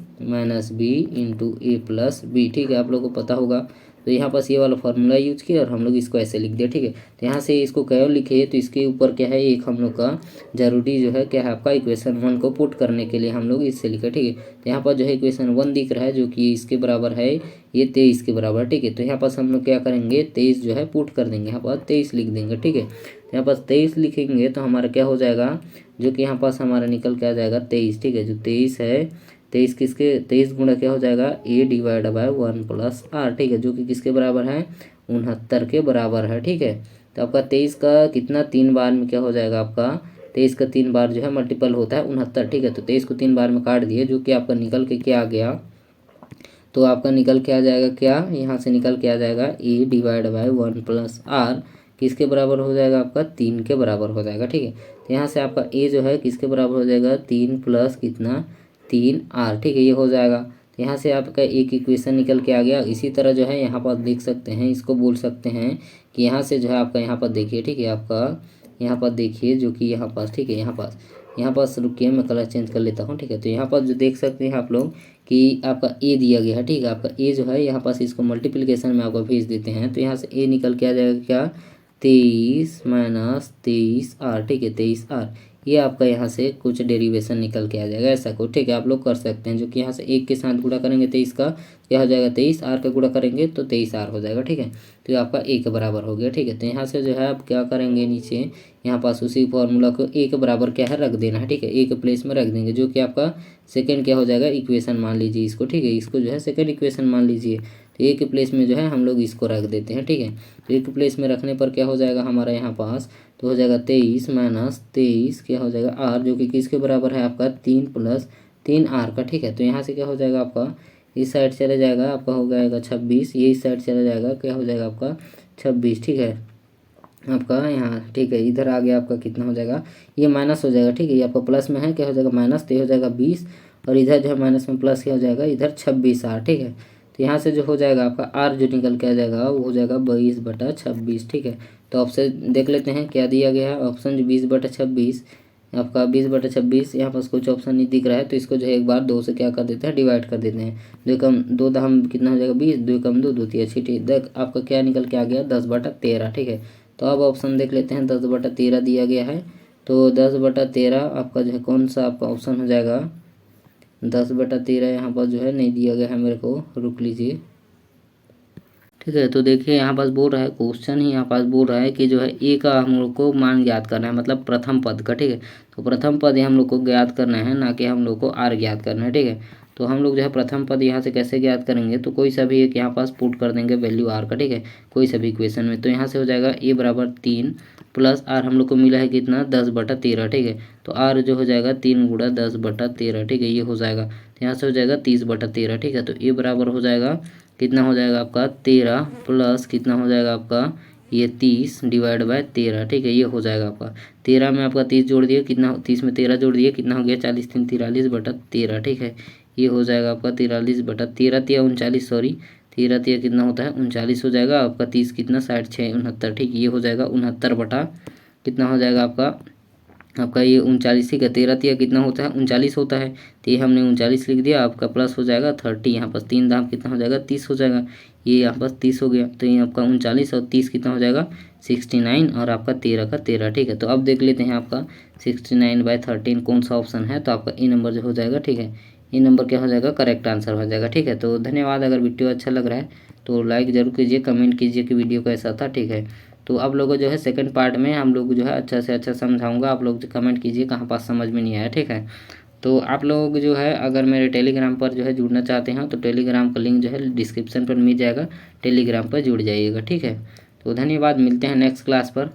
- b इंटू a+b, ठीक है, आप लोगों को पता होगा। तो यहाँ पास ये वाला फार्मूला यूज किया और हम लोग इसको ऐसे लिख दिया, ठीक है। तो यहाँ से इसको क्यों लिखे, तो इसके ऊपर क्या है एक हम लोग का जरूरी जो है क्या है आपका इक्वेशन 1 को पुट करने के लिए हम लोग इससे लिखे, ठीक है। तो यहाँ पर जो है इक्वेशन 1 दिख रहा है, जो कि इसके बराबर है ये 23 के बराबर, ठीक है। तो यहाँ पास हम लोग क्या करेंगे 23 जो है पुट कर देंगे, यहाँ पर 23 लिख देंगे, ठीक है। तो यहाँ पास 23 लिखेंगे तो हमारा क्या हो जाएगा, जो कि यहाँ पास हमारा निकल के आ जाएगा 23, ठीक है। जो 23 है 23 किसके 23 गुणा क्या हो जाएगा A डिवाइड बाय 1 + r, ठीक है, जो कि किसके बराबर है 69 के बराबर है, ठीक है। तो आपका 23 का कितना 3 बार में क्या हो जाएगा आपका 23 का 3 बार जो है मल्टीपल होता है 69, ठीक है। तो 23 को 3 बार में काट दिए, जो कि आपका निकल के क्या आ गया, तो आपका निकल के आ जाएगा क्या, यहाँ से निकल के आ जाएगा A डिवाइड बाय 1 + r किसके बराबर हो जाएगा आपका 3 के बराबर हो जाएगा, ठीक है। तो यहाँ से आपका A जो है किसके बराबर हो जाएगा 3 + कितना 3r, ठीक है, ये हो जाएगा। तो यहाँ से आपका एक इक्वेशन निकल के आ गया। इसी तरह जो है यहाँ पर देख सकते हैं, इसको बोल सकते हैं कि यहाँ से जो है आपका यहाँ पर देखिए, ठीक है, आपका यहाँ पर देखिए जो कि यहाँ पास, ठीक है, यहाँ पास रुकिए मैं कलर चेंज कर लेता हूँ, ठीक है। तो यहाँ पर जो देख सकते हैं आप लोग कि आपका ए दिया गया है, ठीक है, आपका ए जो है यहाँ पास इसको मल्टीप्लिकेशन में आपको भेज देते हैं। तो यहाँ से ए निकल के आ जाएगा क्या, 23 माइनस 23r, ठीक है, 23r। ये आपका यहाँ से कुछ डेरिवेशन निकल के आ जाएगा, ऐसा कुछ, ठीक है, आप लोग कर सकते हैं। जो कि यहाँ से एक के साथ गुणा करेंगे 23 का क्या हो जाएगा, 23r का गुणा करेंगे तो 23r हो जाएगा, ठीक है। तो ये आपका ए के बराबर हो गया, ठीक है। तो यहाँ से जो है आप क्या करेंगे, नीचे यहाँ पास उसी फॉर्मूला को ए के बराबर क्या है रख देना है, ठीक है, ए के प्लेस में रख देंगे, जो कि आपका सेकंड क्या हो जाएगा, इक्वेशन मान लीजिए इसको, ठीक है, इसको जो है सेकंड इक्वेशन मान लीजिए। तो ए के प्लेस में जो है हम लोग इसको रख देते हैं, ठीक है। तो ए के प्लेस में रखने पर क्या हो जाएगा हमारा यहाँ पास, तो हो जाएगा 23 माइनस 23 क्या हो जाएगा आर, जो कि किसके बराबर है आपका 3 प्लस 3r का, ठीक है। तो यहाँ से क्या हो जाएगा आपका इस साइड चले जाएगा, आपका हो जाएगा 26, ये इस साइड चला जाएगा, क्या हो जाएगा आपका 26, ठीक है, आपका यहाँ, ठीक है। इधर आ गया आपका कितना हो जाएगा, ये माइनस हो जाएगा, ठीक है, ये आपका प्लस में है, क्या हो जाएगा माइनस, तो ये हो जाएगा 20, और इधर जो है माइनस में प्लस क्या हो जाएगा, इधर 26r, ठीक है। तो यहाँ से जो हो जाएगा आपका आर जो निकल के आ जाएगा वो हो जाएगा 22/26, ठीक है। तो ऑप्शन देख लेते हैं क्या दिया गया है, ऑप्शन जो 20/26, आपका 20/26, यहाँ पास कुछ ऑप्शन नहीं दिख रहा है, तो इसको जो है एक बार 2 से क्या कर देते हैं, डिवाइड कर देते हैं। 2 कम 2 दम कितना हो जाएगा 20, 2 कम 2 2 3 अच्छी, ठीक है, आपका क्या निकल के आ गया 10/13, ठीक है। तो अब ऑप्शन देख लेते हैं, 10/13 दिया गया है, तो 10/13 आपका जो है कौन सा आपका ऑप्शन हो जाएगा, 10/13 यहाँ पर जो है नहीं दिया गया है मेरे को, रुक लीजिए, ठीक है। तो देखिए यहाँ पास बोल रहा है, क्वेश्चन ही यहाँ पास बोल रहा है कि जो है ए का हम लोग को मान ज्ञात करना है, मतलब प्रथम पद का, ठीक है। तो प्रथम पद ही हम लोग को ज्ञात करना है, ना कि हम लोग को आर ज्ञात करना है, ठीक है। तो हम लोग जो है प्रथम पद यहाँ से कैसे ज्ञात करेंगे, तो कोई सा भी एक यहाँ पास पुट कर देंगे वैल्यू आर का, ठीक है, कोई सा भी इक्वेशन में। तो यहाँ से हो जाएगा ए बराबर 3 प्लस आर हम लोग को मिला है कितना 10/13, ठीक है। तो आर जो हो जाएगा 3 गुणा 10/13, ठीक है, ये हो जाएगा। तो यहाँ से हो जाएगा 30/13, ठीक है। तो ए बराबर हो जाएगा कितना हो जाएगा आपका 13 प्लस कितना हो जाएगा आपका ये 30 डिवाइड बाय 13, ठीक है, ये हो जाएगा आपका 13 में आपका 30 जोड़ दिए, कितना 30 में 13 जोड़ दिए, कितना हो गया 40 3 43/13, ठीक है, ये हो जाएगा आपका 43/13 3 39, सॉरी 13 3 कितना होता है 39 हो जाएगा आपका, 30 कितना 60 6 69, ठीक, ये हो जाएगा 69 बटा कितना हो जाएगा आपका ये 39, ठीक है। 13 3 कितना होता है 39 होता है, तो ये हमने 39 लिख दिया, आपका प्लस हो जाएगा 30, यहाँ पर 3 दाम कितना हो जाएगा 30 हो जाएगा, ये यहाँ पर 30 हो गया। तो ये आपका 39 और 30 कितना हो जाएगा 69, और आपका 13 का 13, ठीक है। तो अब देख लेते हैं आपका 69/13 कौन सा ऑप्शन है, तो आपका ए नंबर जो हो जाएगा, ठीक है, ये नंबर क्या हो जाएगा करेक्ट आंसर हो जाएगा, ठीक है। तो धन्यवाद। अगर वीडियो अच्छा लग रहा है तो लाइक ज़रूर कीजिए, कमेंट कीजिए कि वीडियो कैसा था, ठीक है। तो आप लोगों जो है सेकंड पार्ट में हम लोग जो है अच्छा से अच्छा समझाऊंगा, आप लोग कमेंट कीजिए कहाँ पास समझ में नहीं आया, ठीक है। तो आप लोग जो है अगर मेरे टेलीग्राम पर जो है जुड़ना चाहते हैं तो टेलीग्राम का लिंक जो है डिस्क्रिप्शन पर मिल जाएगा, टेलीग्राम पर जुड़ जाइएगा, ठीक है। तो धन्यवाद, मिलते हैं नेक्स्ट क्लास पर।